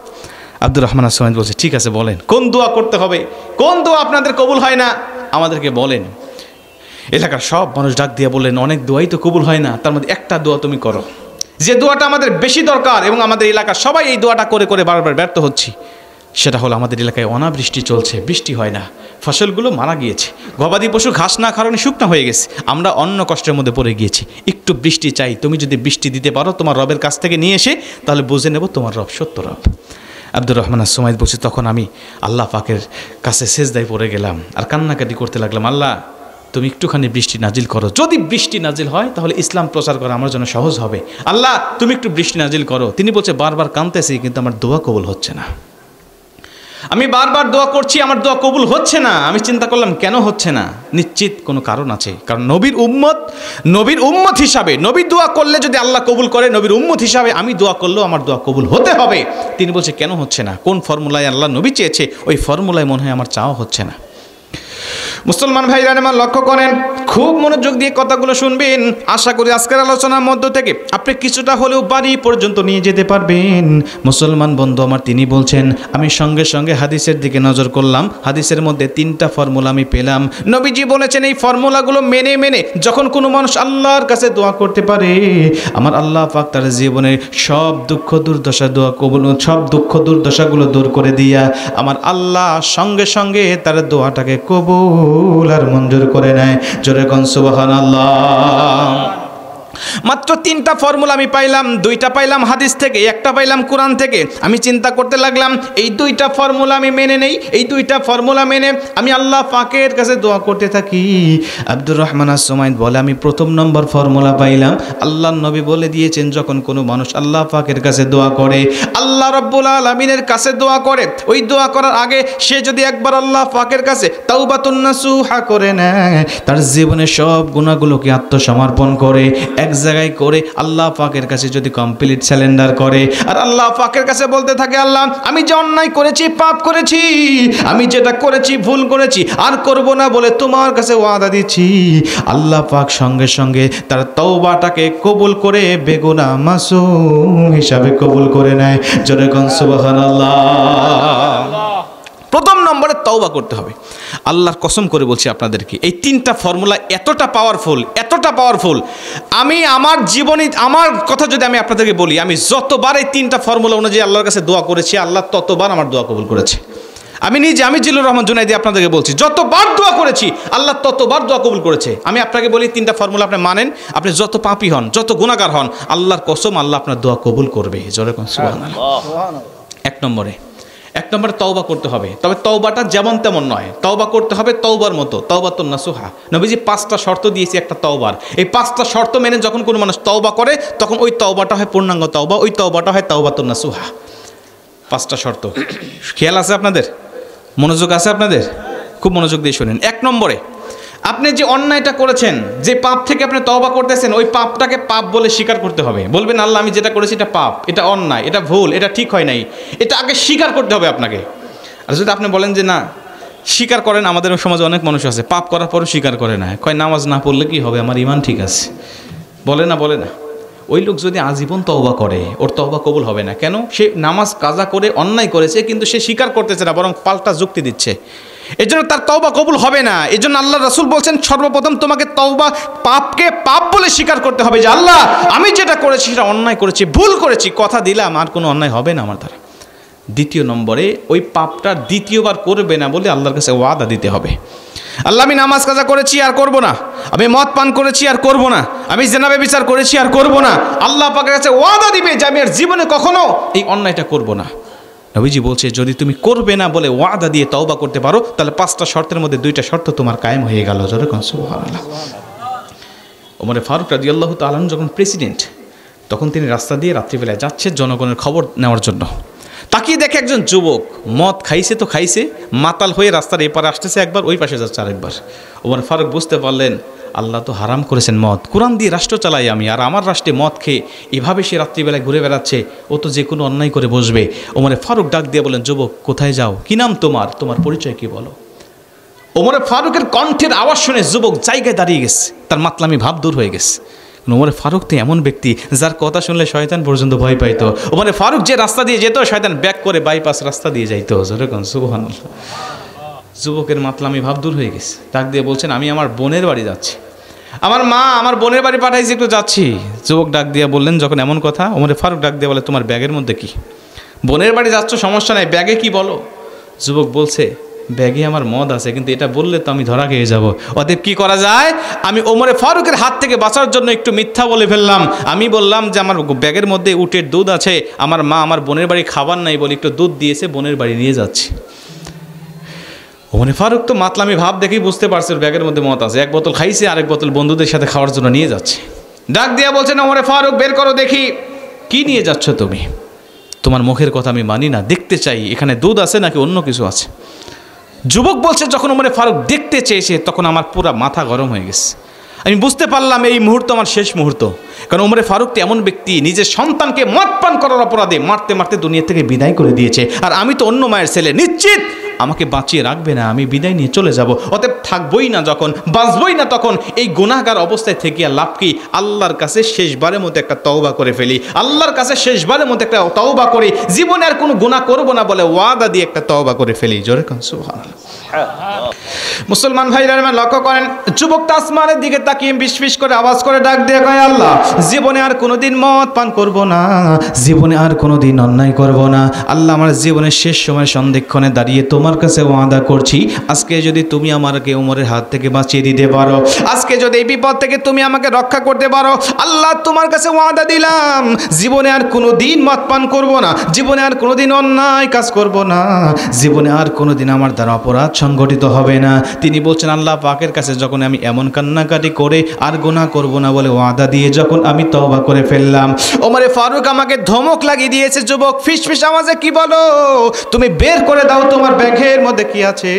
আব্দুর রহমান আসমাইদ বলছে ঠিক আছে বলেন কোন দোয়া করতে হবে, কোন দোয়া আপনাদের কবুল হয় না আমাদেরকে বলেন। এলাকার সব মানুষ ডাক দিয়ে বললেন অনেক দোয়াই তো কবুল হয় না, তার মধ্যে একটা দোয়া তুমি করো, যে দোয়াটা আমাদের বেশি দরকার এবং আমাদের এলাকার সবাই এই দোয়াটা করে করে বারবার ব্যর্থ হচ্ছি। সেটা হলো আমাদের এলাকায় অনাবৃষ্টি চলছে, বৃষ্টি হয় না, ফসলগুলো মারা গিয়েছে, গবাদি পশু ঘাস না কারণে শুকনো হয়ে গেছে, আমরা অন্য কষ্টের মধ্যে পড়ে গিয়েছি, একটু বৃষ্টি চাই। তুমি যদি বৃষ্টি দিতে পারো তোমার রবের কাছ থেকে নিয়ে এসে, তাহলে বুঝে নেব তোমার রব সত্য রব। আব্দুর রহমান আসমাইদ বলছে তখন আমি আল্লাহ পাকের কাছে সেজদায় পড়ে গেলাম আর কান্নাকাটি করতে লাগলাম, আল্লাহ তুমি একটুখানি বৃষ্টি নাজিল করো, যদি বৃষ্টি নাজিল হয় তাহলে ইসলাম প্রচার করা আমার জন্য সহজ হবে। আল্লাহ তুমি একটু বৃষ্টি নাজিল করো। তিনি বলছে বারবার কাঁদতেছি কিন্তু আমার দোয়া কবুল হচ্ছে না, আমি বারবার দোয়া করছি আমার দোয়া কবুল হচ্ছে না। আমি চিন্তা করলাম কেন হচ্ছে না, নিশ্চিত কোনো কারণ আছে, কারণ নবীর উম্মত হিসাবে, নবীর দোয়া করলে যদি আল্লাহ কবুল করে, নবীর উম্মত হিসাবে আমি দোয়া করলেও আমার দোয়া কবুল হতে হবে। তিনি বলছে কেন হচ্ছে না, কোন ফর্মুলায় আল্লাহ নবী চেয়েছে ওই ফর্মুলায় মনে হয় আমার চাওয়া হচ্ছে না। মুসলমান ভাইরা আমার লক্ষ্য করেন, খুব মনোযোগ দিয়ে কথাগুলো শুনবেন। আশা করি আজকের আলোচনার মধ্য থেকে আপনি কিছুটা হলেও বাড়ি পর্যন্ত নিয়ে যেতে পারবেন। মুসলমান বন্ধু আমার, তিনি বলছেন আমি সঙ্গে সঙ্গে হাদিসের দিকে নজর করলাম, হাদিসের মধ্যে 3টা ফর্মুলা আমি পেলাম। নবীজি বলেছেন এই ফর্মুলাগুলো মেনে মেনে যখন কোনো মানুষ আল্লাহর কাছে দোয়া করতে পারে, আমার আল্লাহ পাক তার জীবনের সব দুঃখ দুর্দশা দোয়া কবুল, সব দুঃখ দুর্দশাগুলো দূর করে দিয়া আমার আল্লাহ সঙ্গে সঙ্গে তার দোয়াটাকে কবুল আর মঞ্জুর করে নেয়। জোরে কোন সুবহানাল্লাহ। মাত্র 3টা ফর্মুলা আমি পাইলাম, 2টা পাইলাম হাদিস থেকে, 1টা পাইলাম কোরআন থেকে। আমি চিন্তা করতে লাগলাম এই 2টা ফর্মুলা আমি মেনে নেই, এই 2টা ফর্মুলা মেনে আমি আল্লাহ পাকের কাছে দোয়া করতে থাকি। আব্দুর রহমান আসমাইদ বলে আমি 1ম নম্বর ফর্মুলা পাইলাম, আল্লাহর নবী বলে দিয়েছেন যখন কোনো মানুষ আল্লাহ পাকের কাছে দোয়া করে, আল্লাহ রাব্বুল আলামিনের কাছে দোয়া করে, ওই দোয়া করার আগে সে যদি একবার আল্লাহ পাকের কাছে তাওবাতুন নাসুহা করে নেয়, তার জীবনের সব গুনাহগুলোকে আত্মসমর্পণ করে এক জায়গায় করে আল্লাহ পাকের কাছে যদি কমপ্লিট স্যালেন্ডার করে আর আল্লাহ পাকের কাছে বলতে থাকে আল্লাহ আমি যে অন্যায় করেছি, পাপ করেছি, আমি যেটা করেছি ভুল করেছি আর করব না বলে তোমার কাছে ওয়াদা দিচ্ছি, আল্লাহ পাক সঙ্গে সঙ্গে তার তওবাটাকে কবুল করে বেগুনাহ মাসুম হিসাবে কবুল করে নেয়। জোরে কোন সুবহানাল্লাহ। 1ম নম্বরে তওবা করতে হবে। আল্লাহর কসম করে বলছি আপনাদেরকে এই 3টা ফর্মুলা এতটা পাওয়ারফুল, এতটা পাওয়ারফুল। আমি আমার জীবনে আমার কথা যদি আমি আপনাদেরকে বলি, আমি যতবার এই 3টা ফর্মুলা অনুযায়ী আল্লাহর কাছে দোয়া করেছি, আল্লাহ ততবার আমার দোয়া কবুল করেছে। আমি নিজে, আমি জিল্লুর রহমান জুনাইদি আপনাদেরকে বলছি, যতবার দোয়া করেছি আল্লাহ ততবার দোয়া কবুল করেছে। আমি আপনাকে বলি 3টা ফর্মুলা আপনি মানেন, আপনি যত পাপী হন, যত গুনাহগার হন, আল্লাহর কসম আল্লাহ আপনার দোয়া কবুল করবে। জোরে কোন সুবহানাল্লাহ। 1 নম্বরে তওবা করতে হবে, তবে তওবাটা যেমন তেমন নয়, তওবা করতে হবে তওবার মতো, তাওবাতুন নাসুহা। নবীজি 5টা শর্ত দিয়েছে একটা তওবার, এই 5টা শর্ত মেনে যখন কোনো মানুষ তওবা করে তখন ওই তওবাটা হয় পূর্ণাঙ্গ তওবা, ওই তওবাটা হয় তাওবাতুন নাসুহা। 5টা শর্ত খেয়াল আছে আপনাদের, মনোযোগ আছে আপনাদের, খুব মনোযোগ দিয়ে শুনেন। 1 নম্বরে আপনি যে অন্যায়টা করেছেন, যে পাপ থেকে আপনি তওবা করতেছেন, ওই পাপটাকে পাপ বলে স্বীকার করতে হবে। বলবেন আল্লাহ আমি যেটা করেছি এটা পাপ, এটা অন্যায়, এটা ভুল, এটা ঠিক হয় নাই, এটা আগে স্বীকার করতে হবে আপনাকে। আর যদি আপনি বলেন যে না স্বীকার করেন, আমাদের সমাজে অনেক মানুষ আছে পাপ করার পরও স্বীকার করে না, কয় নামাজ না পড়লে কি হবে, আমার ঈমান ঠিক আছে, বলে না। ওই লোক যদি আজীবন তওবা করে ওর তওবা কবুল হবে না। কেন? সে নামাজ কাজা করে অন্যায় করেছে কিন্তু সে স্বীকার করতেছে না, বরং পাল্টা যুক্তি দিচ্ছে, এজন্য তার তওবা কবুল হবে না। এজন্য আল্লাহ রাসূল বলছেন সর্বপ্রথম তোমাকে তওবা, পাপকে পাপ বলে স্বীকার করতে হবে যে আল্লাহ আমি যেটা করেছি সেটা অন্যায় করেছি, ভুল করেছি, কথা দিলাম আর কোনো অন্যায় হবে না আমার দ্বারা। 2 নম্বরে ওই পাপটা দ্বিতীয়বার করবে না বলে আল্লাহর কাছে ওয়াদা দিতে হবে। আল্লাহ আমি নামাজ কাজা করেছি আর করব না, আমি মদ পান করেছি আর করব না, আমি জিনা ব্যভিচার করেছি আর করব না। আল্লাহ পাকের কাছে ওয়াদা দিবে যে আমি আর জীবনে কখনো এই অন্যায়টা করব না। নবীজি বলছে যদি তুমি করবে না বলে ওয়াদা দিয়ে তওবা করতে পারো তাহলে 5টা শর্তের মধ্যে 2টা শর্ত তোমার কায়েম হয়ে গেল। জোরে কোন সুবহানাল্লাহ। ওমর ফারুক রাদিয়াল্লাহু তাআলা যখন প্রেসিডেন্ট, তখন তিনি রাস্তা দিয়ে রাত্রিবেলায় যাচ্ছে জনগণের খবর নেওয়ার জন্য। তাকিয়ে দেখে একজন যুবক মদ খাইছে তো খাইছে, মাতাল হয়ে রাস্তার এপারে আসতেছে একবার, ওই পাশে যাচ্ছে আরেকবার। ওমর ফারুক বুঝতে পারলেন আল্লাহ তো হারাম করেছেন মদ, কোরআন দিয়ে রাষ্ট্র চালাই আমি, আর আমার রাষ্ট্রে মদ খেয়ে এভাবে সে রাত্রিবেলায় ঘুরে বেড়াচ্ছে, ও তো যে কোনো অন্যায় করে বসবে। ওমরে ফারুক ডাক দিয়ে বলেন, যুবক কোথায় যাও, কি নাম তোমার, তোমার পরিচয় কি বলো। ওমরে ফারুকের কণ্ঠের আওয়াজ শুনে যুবক জায়গায় দাঁড়িয়ে গেছে, তার মাতলামি ভাব দূর হয়ে গেছে। ওমরে ফারুক তো এমন ব্যক্তি যার কথা শুনলে শয়তান পর্যন্ত ভয় পাইতো। ওমরে ফারুক যে রাস্তা দিয়ে যেত শয়তান ব্যাক করে বাইপাস রাস্তা দিয়ে যাইতো। যেরকম সুবহানাল্লাহ। যুবকের মাতলামি ভাব দূর হয়ে গেছে, ডাক দিয়ে বলছেন আমি আমার বোনের বাড়ি যাচ্ছি, আমার মা আমার বোনের বাড়ি পাঠাইছে, একটু যাচ্ছি। যুবক ডাক দিয়ে বললেন যখন এমন কথা, ওমরে ফারুক ডাক দিয়ে বলে তোমার ব্যাগের মধ্যে কি, বোনের বাড়ি যাচ্ছ সমস্যা নাই, ব্যাগে কি বলো। যুবক বলছে ব্যাগে আমার মদ আছে, কিন্তু এটা বললে তো আমি ধরা খেয়ে যাব, অতএব কি করা যায়। আমি ওমরে ফারুকের হাত থেকে বাঁচার জন্য একটু মিথ্যা বলে ফেললাম। আমি বললাম যে আমার ব্যাগের মধ্যে উটের দুধ আছে, আমার মা আমার বোনের বাড়ি খাবার নাই বলে একটু দুধ দিয়েছে, বোনের বাড়ি নিয়ে যাচ্ছি। ওমরে ফারুক তো মাতলামি ভাব দেখেই বুঝতে পারছে ওর ব্যাগের মধ্যে মদ আছে, এক বোতল খাইছে, আরেক বোতল বন্ধুদের সাথে খাওয়ার জন্য নিয়ে যাচ্ছে। ডাক দিয়া বলছেন ওমরে ফারুক বের করো দেখি কি নিয়ে যাচ্ছ তুমি, তোমার মুখের কথা আমি মানি না, দেখতে চাই এখানে দুধ আছে নাকি অন্য কিছু আছে। যুবক বলছে যখন ওমরে ফারুক দেখতে চেয়েছে তখন আমার পুরো মাথা গরম হয়ে গেছে, আমি বুঝতে পারলাম এই মুহূর্ত আমার শেষ মুহূর্ত। কারণ ওমরে ফারুক তো এমন ব্যক্তি নিজের সন্তানকে মদ পান করার অপরাধে মারতে মারতে দুনিয়া থেকে বিদায় করে দিয়েছে, আর আমি তো অন্য মায়ের ছেলে, নিশ্চিত আমাকে বাঁচিয়ে রাখবে না, আমি বিদায় নিয়ে চলে যাব। অতএব থাকবই না যখন, বাঁচবই না তখন, এই গুনাহগার অবস্থায় থেকে আর লাভ কি। আল্লাহর কাছে শেষবারের মতো একটা তওবা করে ফেলি, আল্লাহর কাছে শেষবারের মতো একটা তওবা করি, জীবনে আর কোনো গুনাহ করব না বলে ওয়াদা দিয়ে একটা তওবা করে ফেলি। জোরে কোন সুবহানাল্লাহ। মুসলমান ভাইরা লক্ষ্য করেন, যুবকটা আসমানের দিকে তাকিয়ে বিশ করে আওয়াজ করে ডাক দিয়ে কয় আল্লাহ জীবনে আর কোনোদিন মদ পান করব না, জীবনে আর কোনোদিন অন্যায় করব না। আল্লাহ আমার জীবনের শেষ সময় সন্ধিক্ষণে দাঁড়িয়ে তোমার কাছে ওয়াদা করছি, আজকে যদি তুমি আমাকে ওমরের হাত থেকে বাঁচিয়ে দিতে পারো, আজকে যদি এই বিপদ থেকে তুমি আমাকে রক্ষা করতে পারো, আল্লাহ তোমার কাছে ওয়াদা দিলাম জীবনে আর কোনোদিন মদ পান করব না, জীবনে আর কোনোদিন অন্যায় কাজ করব না, জীবনে আর কোনোদিন আমার দ্বারা অপরাধ সংগঠিত হবে না। তিনি বলছেন আল্লাহ পাকের কাছে যখন আমি এমন কান্নাকাটি করে আর গুনাহ করব না বলে ওয়াদা দিয়ে যখন আমি তওবা করে ফেললাম, ওমরে ফারুক আমাকে ধমক লাগিয়ে দিয়েছে, যুবক ফিসফিস আওয়াজে কি বলো, তুমি বের করে দাও তোমার ব্যাগের মধ্যে কি আছে।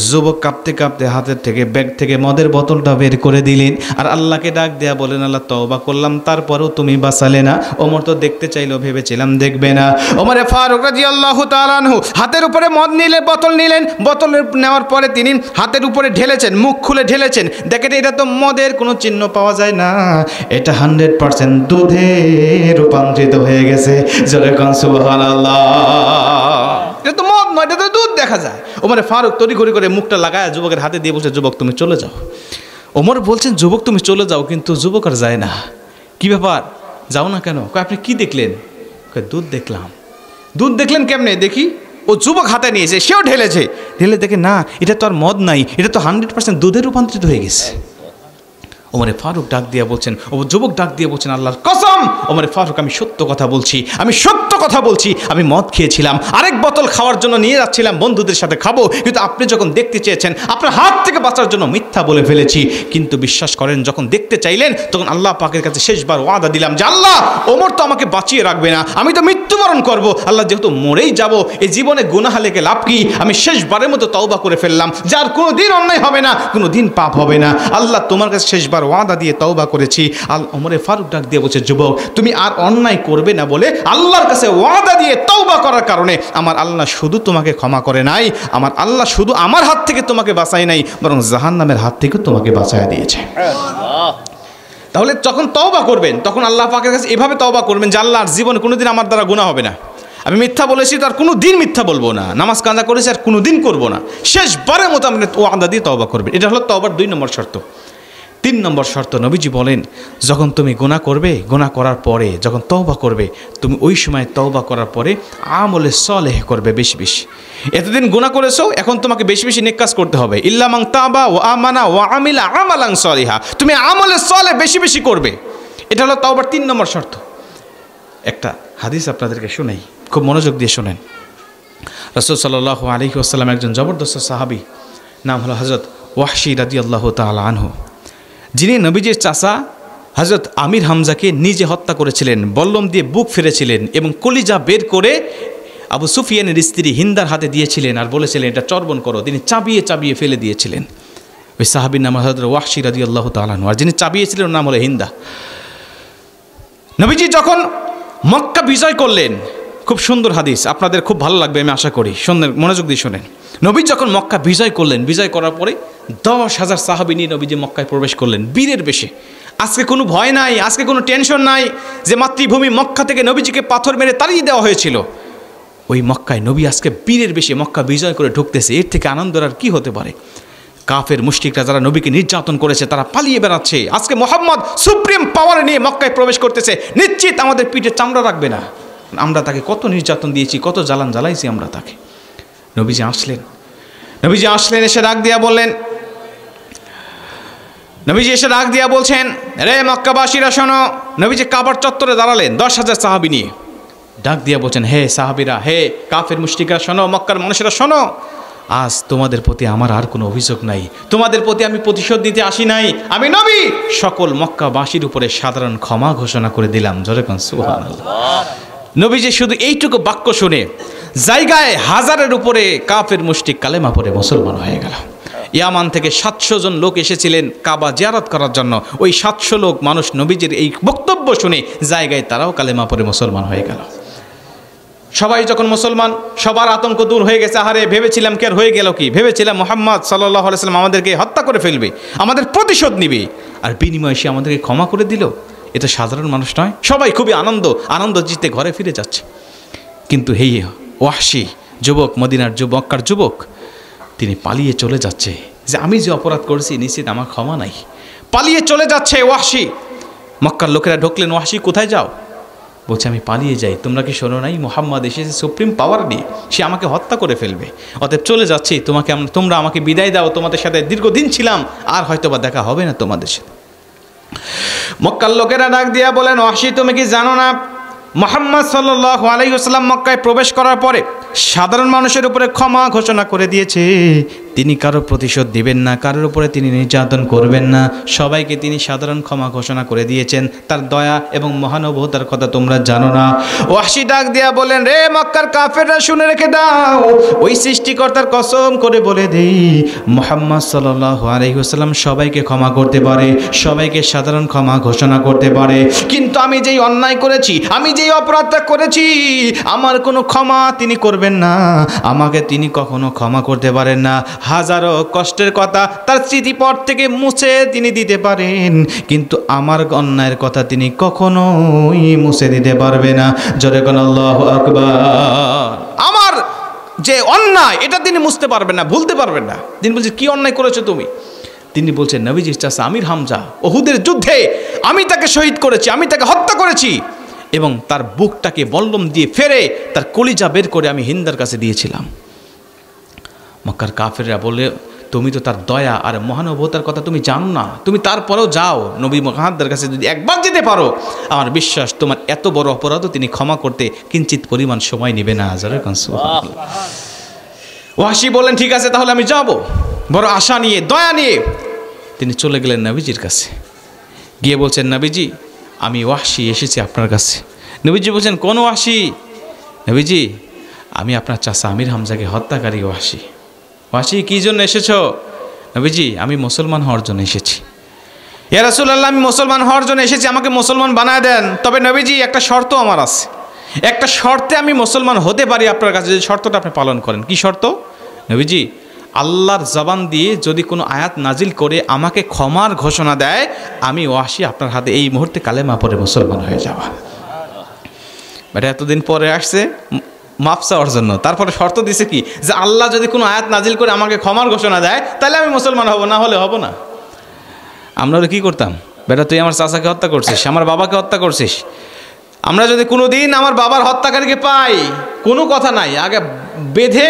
যুবক কাঁপতে কাঁপতে হাতের থেকে ব্যাগ থেকে মদের বোতলটা বের করে দিলেন, আর আল্লাহকে ডাক দেয়া বলেন আল্লাহ তওবা করলাম তারপরও তুমি বাঁচালে না। ওমর তো দেখতে চাইলো, ভেবেছিলাম দেখবে না। ওমরে ফারুক রাদিয়াল্লাহু তাআলা আনহু হাতের উপরে মদ নিলেন, বোতল নিলেন, বোতল নেওয়ার পরে তিনি হাতের উপরে ঢেলেছেন, মুখ খুলে ঢেলেছেন, দেখেন এটা তো মদের কোনো চিহ্ন পাওয়া যায় না, এটা 100% দুধে রূপান্তরিত হয়ে গেছে। জোরে কোন সুবহানাল্লাহ। এটা তো মদ নয়, এটা তো দুধ দেখা যায়। ওমরে ফারুক তড়িঘড়ি করে মুখটা লাগায় যুবকের হাতে দিয়ে বলছে যুবক তুমি চলে যাও। ওমর বলছেন যুবক তুমি চলে যাও, কিন্তু যুবক আর যায় না। কি ব্যাপার, যাও না কেন? আপনি কি দেখলেন? দুধ দেখলাম। দুধ দেখলেন কেমনে দেখি? ও যুবক হাতে নিয়েছে, সেও ঢেলেছে, ঢেলে দেখে না এটা তো আর মদ নাই, এটা তো 100% দুধে রূপান্তরিত হয়ে গেছে। ওমরে ফারুক ডাক দিয়ে বলছেন, ও যুবক ডাক দিয়ে বলছেন আল্লাহর কসম ওমরে ফারুক আমি সত্য কথা বলছি, আমি সত্য কথা বলছি, আমি মদ খেয়েছিলাম, আরেক বোতল খাওয়ার জন্য নিয়ে যাচ্ছিলাম, বন্ধুদের সাথে খাবো, কিন্তু আপনি যখন দেখতে চেয়েছেন আপনার হাত থেকে বাঁচার জন্য মিথ্যা বলে ফেলেছি। কিন্তু বিশ্বাস করেন যখন দেখতে চাইলেন তখন আল্লাহ পাকের কাছে শেষবার ওয়াদা দিলাম যে আল্লাহ ওমর তো আমাকে বাঁচিয়ে রাখবে না, আমি তো মৃত্যুবরণ করব, আল্লাহ যেহেতু মরেই যাব, এই জীবনে গুনাহ লেগে লাভ কি, আমি শেষবারের মতো তওবা করে ফেললাম, যার কোনো দিন অন্যায় হবে না, কোনো দিন পাপ হবে না, আল্লাহ তোমার কাছে শেষবার ওয়াদা দিয়ে তওবা করেছি। ওমরে ফারুক ডাক দিয়ে বলছে যুবক তুমি আর অন্যায় করবে না বলে আল্লাহর কাছে ওয়াদা দিয়ে তওবা করার কারণে আমার আল্লাহ শুধু তোমাকে ক্ষমা করে নাই, আমার আল্লাহ শুধু আমার হাত থেকে তোমাকে বাঁচায় নাই, বরং জাহান্নামের হাত থেকে তোমাকে বাঁচায় দিয়েছে। তাহলে যখন তওবা করবেন তখন আল্লাহ পাকের কাছে এভাবে তওবা করবেন যে আল্লাহ জীবনে কোনোদিন আমার দ্বারা গুনাহ হবে না, আমি মিথ্যা বলেছি তো আর কোনো দিন মিথ্যা বলবো না, নামাজ কাজা করেছি আর কোনো দিন করবো না, শেষবারের মতো আপনি ওয়াদা দিয়ে তওবা করবেন। এটা হলো তওবার 2 নম্বর শর্ত। 3 নম্বর শর্ত নবীজি বলেন যখন তুমি গুনাহ করবে, গুনাহ করার পরে যখন তওবা করবে, তুমি ওই সময় তওবা করার পরে আমলে সলেহ করবে বেশি বেশি। এতদিন গুনাহ করেছো, এখন তোমাকে বেশি বেশি নেক কাজ করতে হবে। ইল্লা মান তাবা ওয়া আমানা ওয়া আমিলা আমালান সলিহা, তুমি আমলে সলেহ বেশি বেশি করবে। এটা হলো তওবার 3 নম্বর শর্ত। একটা হাদিস আপনাদেরকে শোনাই, খুব মনোযোগ দিয়ে শোনেন। রাসূল সাল্লাল্লাহু আলাইহি ওয়াসাল্লাম একজন জবরদস্ত সাহাবী, নাম হলো হযরত ওয়াহশী রাদিয়াল্লাহু তাআলা আনহু, যিনি নবীজির চাচা হযরত আমির হামজাকে নিজে হত্যা করেছিলেন, বল্লম দিয়ে বুক ফেরেছিলেন এবং কলিজা বের করে আবু সুফিয়ানের স্ত্রী হিন্দার হাতে দিয়েছিলেন আর বলেছিলেন এটা চর্বণ করো। তিনি চাবিয়ে চাবিয়ে ফেলে দিয়েছিলেন। ওই সাহাবীর নাম হযরত ওয়াহশী রাদিয়াল্লাহু তাআলা আনহু, আর যিনি চাবিয়েছিলেন ওর নাম হলো হিন্দা। নবীজি যখন মক্কা বিজয় করলেন, খুব সুন্দর হাদিস, আপনাদের খুব ভালো লাগবে আমি আশা করি, সুন্দর মনোযোগ দিয়ে শোনেন। নবী যখন মক্কা বিজয় করলেন, বিজয় করার পরে 10,000 সাহাবী নিয়ে নবীজি মক্কায় প্রবেশ করলেন বীরের বেশে। আজকে কোনো ভয় নাই, আজকে কোনো টেনশন নাই যে মাতৃভূমি মক্কা থেকে নবীজিকে পাথর মেরে তাড়িয়ে দেওয়া হয়েছিল। ওই মক্কায় নবী আজকে বীরের বেশে মক্কা বিজয় করে ঢুকতেছে, এর থেকে আনন্দের আর কি হতে পারে? কাফের মুশরিকরা যারা নবীকে নির্যাতন করেছে তারা পালিয়ে বেড়াচ্ছে। আজকে মুহাম্মদ সুপ্রিম পাওয়ার নিয়ে মক্কায় প্রবেশ করতেছে, নিশ্চিত আমাদের পিঠে চামড়া রাখবে না। আমরা তাকে কত নির্যাতন দিয়েছি, কত জ্বালান জ্বালাইছি আমরা তাকে। নবীজি আসলেন, এসে ডাক দিয়া বললেন, নবীজি এসে ডাক দিয়া বলছেন, রে মক্কাবাসীরা শোনো। নবীজি কাবার চত্বরে দাঁড়ালেন 10,000 সাহাবী নিয়ে, ডাক দিয়া বলছেন, হে সাহাবীরা, হে কাফের মুশরিকরা শোনো, মক্কার মানুষেরা শোনো, আজ তোমাদের প্রতি আমার আর কোনো অভিযোগ নাই, তোমাদের প্রতি আমি প্রতিশোধ দিতে আসি নাই। আমি নবী সকল মক্কাবাসীর উপরে সাধারণ ক্ষমা ঘোষণা করে দিলাম। জোরে কোন সুবহানাল্লাহ। নবীজি শুধু এইটুকু বাক্য শুনে জায়গায় হাজারের উপরে কাফের মুশরিক কালেমা পড়ে মুসলমান হয়ে গেল। ইয়ামান থেকে 700 জন লোক এসেছিলেন কাবা জিয়ারত করার জন্য। ওই 700 লোক মানুষ নবীজির এই বক্তব্য শুনে জায়গায় তারাও কালেমা পড়ে মুসলমান হয়ে গেল। সবাই যখন মুসলমান, সবার আতঙ্ক দূর হয়ে গেছে। আহারে ভেবেছিলাম কি আর হয়ে গেল কি, ভেবেছিলাম মুহাম্মদ সাল্লাল্লাহু আলাইহি ওয়াসাল্লাম আমাদেরকে হত্যা করে ফেলবে, আমাদের প্রতিশোধ নিবে, আর বিনিময়ে সে আমাদেরকে ক্ষমা করে দিল। এটা সাধারণ মানুষ নয়। সবাই খুবই আনন্দ জিতে ঘরে ফিরে যাচ্ছে। কিন্তু হেই ওয়াহশী যুবক, মদিনার মক্কার যুবক, তিনি পালিয়ে চলে যাচ্ছে যে আমি যে অপরাধ করেছি নিশ্চিত আমার ক্ষমা নাই। পালিয়ে চলে যাচ্ছে ওয়াহশী। মক্কার লোকেরা ঢুকলেন, ওয়াহশী কোথায় যাও? বলছে আমি পালিয়ে যাই। তোমরা কি শোনো নাই মুহাম্মদ এসেছে সুপ্রিম পাওয়ার নিয়ে, সে আমাকে হত্যা করে ফেলবে, অতএব চলে যাচ্ছি, তোমরা আমাকে বিদায় দাও, তোমাদের সাথে দীর্ঘদিন ছিলাম, আর হয়তো বা দেখা হবে না তোমাদের সাথে। মক্কার লোকেরা ডাক দিয়া বলেন, ওয়াহশী তুমি কি জানো না মুহাম্মদ সাল্লাল্লাহু আলাইহি ওয়াসাল্লাম মক্কায় প্রবেশ করার পরে সাধারণ মানুষের উপরে ক্ষমা ঘোষণা করে দিয়েছে, তিনি কারো প্রতিশোধ দিবেন না, কারোর উপরে তিনি নির্যাতন করবেন না, সবাইকে তিনি সাধারণ ক্ষমা ঘোষণা করে দিয়েছেন। তার দয়া এবং মহানুভবতার কথা তোমরা জানো না। ওয়াহশী ডাক দিয়া বলেন, রে মক্কার কাফেররা শুনে রেখে দাও, ওই সৃষ্টিকর্তার কসম করে বলে দেই মুহাম্মদ সাল্লাল্লাহু আলাইহি ওয়াসাল্লাম সবাইকে ক্ষমা করতে পারে, সবাইকে সাধারণ ক্ষমা ঘোষণা করতে পারে, কিন্তু আমি যেই অন্যায় করেছি, আমি যেই অপরাধটা করেছি, আমার কোনো ক্ষমা তিনি করবেন না, আমাকে তিনি কখনো ক্ষমা করতে পারেন না। হাজারো কষ্টের কথা তার স্মৃতিপট থেকে মুছে তিনি দিতে পারেন, কিন্তু আমার অন্যায়ের কথা তিনি কখনোই মুছে দিতে পারবে না। জোরে কোন আল্লাহু আকবার। আমার যে অন্যায় এটা তিনি মুছতে পারবেন না, ভুলতে পারবেন না। তিনি বলছেন কি অন্যায় করেছো তুমি? তিনি বলছেন নবীজির চাচা আমির হামজা উহুদের যুদ্ধে আমি তাকে শহীদ করেছি, আমি তাকে হত্যা করেছি, এবং তার বুকটাকে বল্লম দিয়ে ফেরে তার কলিজা বের করে আমি হিন্দার কাছে দিয়েছিলাম। মক্কার কাফেররা বলে, তুমি তো তার দয়া আর মহানুভবতার কথা তুমি জানো না, তুমি তারপরেও যাও নবী মুহাম্মদের কাছে, যদি একবার যেতে পারো আমার বিশ্বাস তোমার এত বড় অপরাধও তিনি ক্ষমা করতে কিঞ্চিত পরিমাণ সময় নেবে না। ওয়াহশী বললেন ঠিক আছে তাহলে আমি যাব। বড় আশা নিয়ে, দয়া নিয়ে তিনি চলে গেলেন নবীজির কাছে। গিয়ে বলছেন, নবীজি আমি ওয়াহশী এসেছি আপনার কাছে। নবীজি বলছেন কোন ওয়াহশী? নবীজি আমি আপনার চাচা আমির হামজাকে হত্যাকারী ওয়াহশী। ওয়াহশী কী জন্য এসেছো? নবীজি আমি মুসলমান হওয়ার জন্য এসেছি। ইয়া রাসূলুল্লাহ আমি মুসলমান হওয়ার জন্য এসেছি, আমাকে মুসলমান বানায় দেন। তবে নবীজি একটা শর্ত আমার আছে, একটা শর্তে আমি মুসলমান হতে পারি আপনার কাছে, যদি শর্তটা আপনি পালন করেন। কি শর্ত? নবীজি আল্লাহর জবান দিয়ে যদি কোনো আয়াত নাজিল করে আমাকে ক্ষমার ঘোষণা দেয়, আমি ওয়াহশী আপনার হাতে এই মুহূর্তে কালেমা পড়ে মুসলমান হয়ে যাওয়া। এটা এতদিন পরে আসছে মাফ চাওয়ার জন্য, তারপরে শর্ত দিছে কি যে আল্লাহ যদি কোনো আয়াত নাজিল করে আমাকে ক্ষমার ঘোষণা দেয় তাহলে আমি মুসলমান হব, না হলে হব না। আমরা কি করতাম? বেটা তুই আমার চাচাকে হত্যা করছিস, আমার বাবাকে হত্যা করছিস। আমরা যদি কোনো দিন আমার বাবার হত্যাকারীকে পাই, কোনো কথা নাই, আগে বেঁধে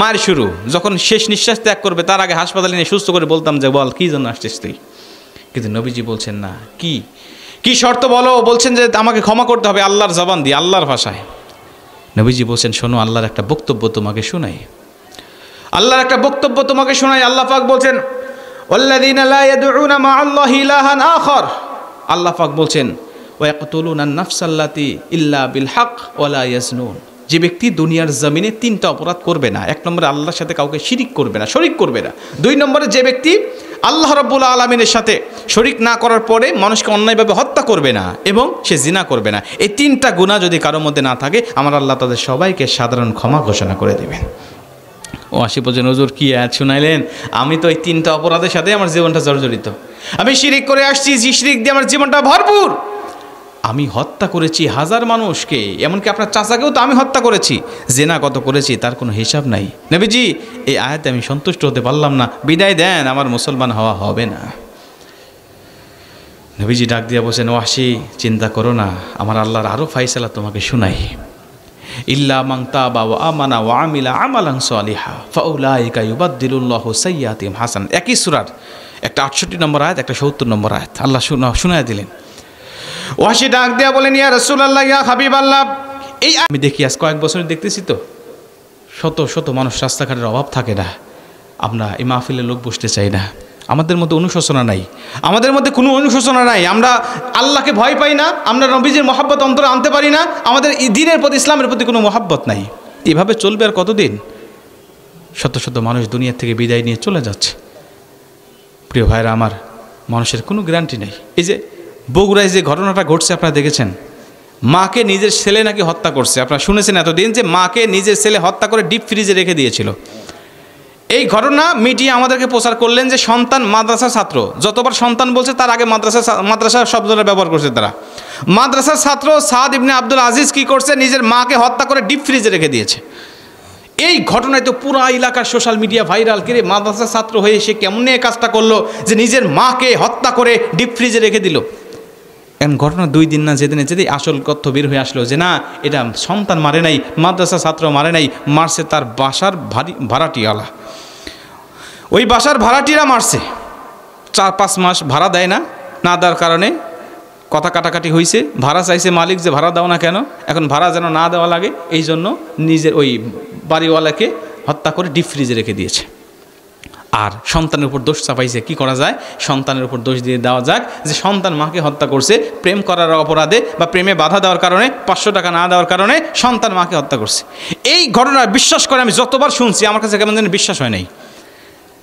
মার শুরু, যখন শেষ নিঃশ্বাস ত্যাগ করবে তার আগে হাসপাতালে নিয়ে সুস্থ করে বলতাম যে বল কী জন্য আসছিস তুই। কিন্তু নবীজি বলছেন না, কি শর্ত বলো? বলছেন যে আমাকে ক্ষমা করতে হবে আল্লাহর জবান দিয়ে, আল্লাহর ভাষায়। নবীজি বলছেন শোনো আল্লাহর একটা বক্তব্য তোমাকে শোনাই, আল্লাহর একটা বক্তব্য তোমাকে শোনাই। আল্লাহ পাক বলছেন ওয়াল্লাযীনা লা ইয়াদউনা মা'আল্লাহি ইলাহান আখার, আল্লাহ পাক বলছেন ওয়ায়াকতুলুনা নাফসাল্লাতি ইল্লা বিল হক ওয়ালা ইয়াজনুন, যে ব্যক্তি দুনিয়ার জমিনে 3টা অপরাধ করবে না। 1 নম্বরে আল্লাহর সাথে কাউকে শিরিক করবে না, শরিক করবে না। 2 নম্বরে যে ব্যক্তি আল্লাহ রাব্বুল আলামিনের সাথে শরিক না করার পরে মানুষকে অন্যায়ভাবে হত্যা করবে না এবং সে জিনা করবে না। এই 3টা গুনাহ যদি কারোর মধ্যে না থাকে, আমার আল্লাহ তাদের সবাইকে সাধারণ ক্ষমা ঘোষণা করে দেবেন। ও আশি বলছেন হুজুর কি আয়াত শুনাইলেন? আমি তো এই 3টা অপরাধের সাথে আমার জীবনটা জর্জরিত। আমি শিরিক করে আসছি, শিরিক দিয়ে আমার জীবনটা ভরপুর। আমি হত্যা করেছি 1000 মানুষকে, এমনকি আপনার চাচাকেও তো আমি হত্যা করেছি। জেনা কত করেছি তার কোনো হিসাব নাই। নবীজি এই আয়াতে আমি সন্তুষ্ট হতে পারলাম না, বিদায় দেন, আমার মুসলমান হওয়া হবে না। নবীজি ডাক দিয়া বলছেন ওয়াসি চিন্তা করো না, আমার আল্লাহর আরও ফাইসালা তোমাকে শুনাই। ইল্লা মান তাবা ওয়া আমানা ওয়া আমিলা আমালান সালিহা ফাউলাইকা ইউবাদদিলুল্লাহু সাইয়্যাতিহিম হাসান। একই সূরার একটা 68 নম্বর আয়াত, একটা 70 নম্বর আয়াত আল্লাহ শুনায় দিলেন। ওয়াসি ডাক দিয়া বলেন ইয়া রাসূলুল্লাহ ইয়া হাবিবাল্লাহ, এই আমি দেখি আজ কয়েক বছর দেখতেছি তো শত শত মানুষ রাস্তাঘাটের অভাব থাকে না। আমরা এই মাহফিলে লোক বসতে চাই না, আমাদের মধ্যে অনুশোচনা নাই, আমাদের মধ্যে কোনো অনুশোচনা নাই। আমরা আল্লাহকে ভয় পাই না, আমরা নবীজির মহব্বত অন্তরে আনতে পারি না, আমাদের দ্বীনের প্রতি ইসলামের প্রতি কোনো মহব্বত নাই। এভাবে চলবে আর কতদিন? শত শত মানুষ দুনিয়া থেকে বিদায় নিয়ে চলে যাচ্ছে। প্রিয় ভাইরা আমার, মানুষের কোনো গ্যারান্টি নেই। এই যে বগুড়ায় যে ঘটনাটা ঘটছে আপনারা দেখেছেন, মাকে নিজের ছেলে নাকি হত্যা করছে। আপনারা শুনেছেন এতদিন যে মাকে নিজের ছেলে হত্যা করে ডিপ ফ্রিজে রেখে দিয়েছিল। এই ঘটনা মিডিয়া আমাদেরকে প্রচার করলেন যে সন্তান মাদ্রাসার ছাত্র, যতবার সন্তান বলছে তার আগে মাদ্রাসা শব্দটা ব্যবহার করছে তারা। মাদ্রাসার ছাত্র সাদ ইবনে আব্দুল আজিজ কি করছে, নিজের মাকে হত্যা করে ডিপ ফ্রিজে রেখে দিয়েছে। এই ঘটনায় তো পুরো এলাকার সোশ্যাল মিডিয়া ভাইরাল। কিরে মাদ্রাসার ছাত্র হয়ে সে কেমন এই কাজটা করলো যে নিজের মাকে হত্যা করে ডিপ ফ্রিজে রেখে দিল। এমন ঘটনা 2 দিন না যেদিনে আসল তথ্য বের হয়ে আসলো যে না, এটা সন্তান মারে নাই, মাদ্রাসার ছাত্র মারে নাই, মারছে তার বাসার ভাড়াটিয়ালা। ওই বাসার ভাড়াটিরা মারছে। 4-5 মাস ভাড়া দেয় না, না দেওয়ার কারণে কথা কাটাকাটি হয়েছে। ভাড়া চাইছে মালিক যে ভাড়া দাও না কেন, এখন ভাড়া যেন না দেওয়া লাগে, এই জন্য নিজের ওই বাড়িওয়ালাকে হত্যা করে ডিপ ফ্রিজে রেখে দিয়েছে। আর সন্তানের উপর দোষ চাপাইছে। কি করা যায়? সন্তানের উপর দোষ দিয়ে দেওয়া যাক যে সন্তান মাকে হত্যা করছে প্রেম করার অপরাধে বা প্রেমে বাধা দেওয়ার কারণে, 500 টাকা না দেওয়ার কারণে সন্তান মাকে হত্যা করছে। এই ঘটনা বিশ্বাস করে আমি যতবার শুনছি আমার কাছে কেমন যেন বিশ্বাস হয় নাই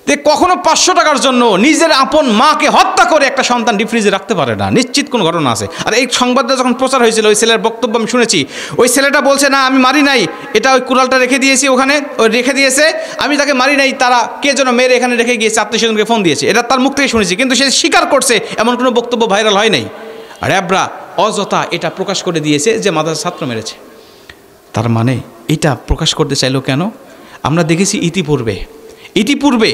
যে কখনো 500 টাকার জন্য নিজের আপন মাকে হত্যা করে একটা সন্তান ডিপ ফ্রিজে রাখতে পারে না। নিশ্চিত কোনো ঘটনা আছে। আর এই সংবাদটা যখন প্রচার হয়েছিল, ওই ছেলের বক্তব্য আমি শুনেছি। ওই ছেলেটা বলছে না আমি মারি নাই, এটা ওই কুড়ালটা রেখে দিয়েছি ওখানে, ওই রেখে দিয়েছে, আমি তাকে মারি নাই, তারা কে যেন মেরে এখানে রেখে গিয়েছে, আত্মীয়স্বজনকে ফোন দিয়েছে। এটা তার মুখ থেকে শুনেছি, কিন্তু সে স্বীকার করছে এমন কোনো বক্তব্য ভাইরাল হয় নাই। আর র্যাবরা অযথা এটা প্রকাশ করে দিয়েছে যে মাদ্রাসার ছাত্র মেরেছে। তার মানে এটা প্রকাশ করতে চাইলো কেন? আমরা দেখেছি ইতিপূর্বে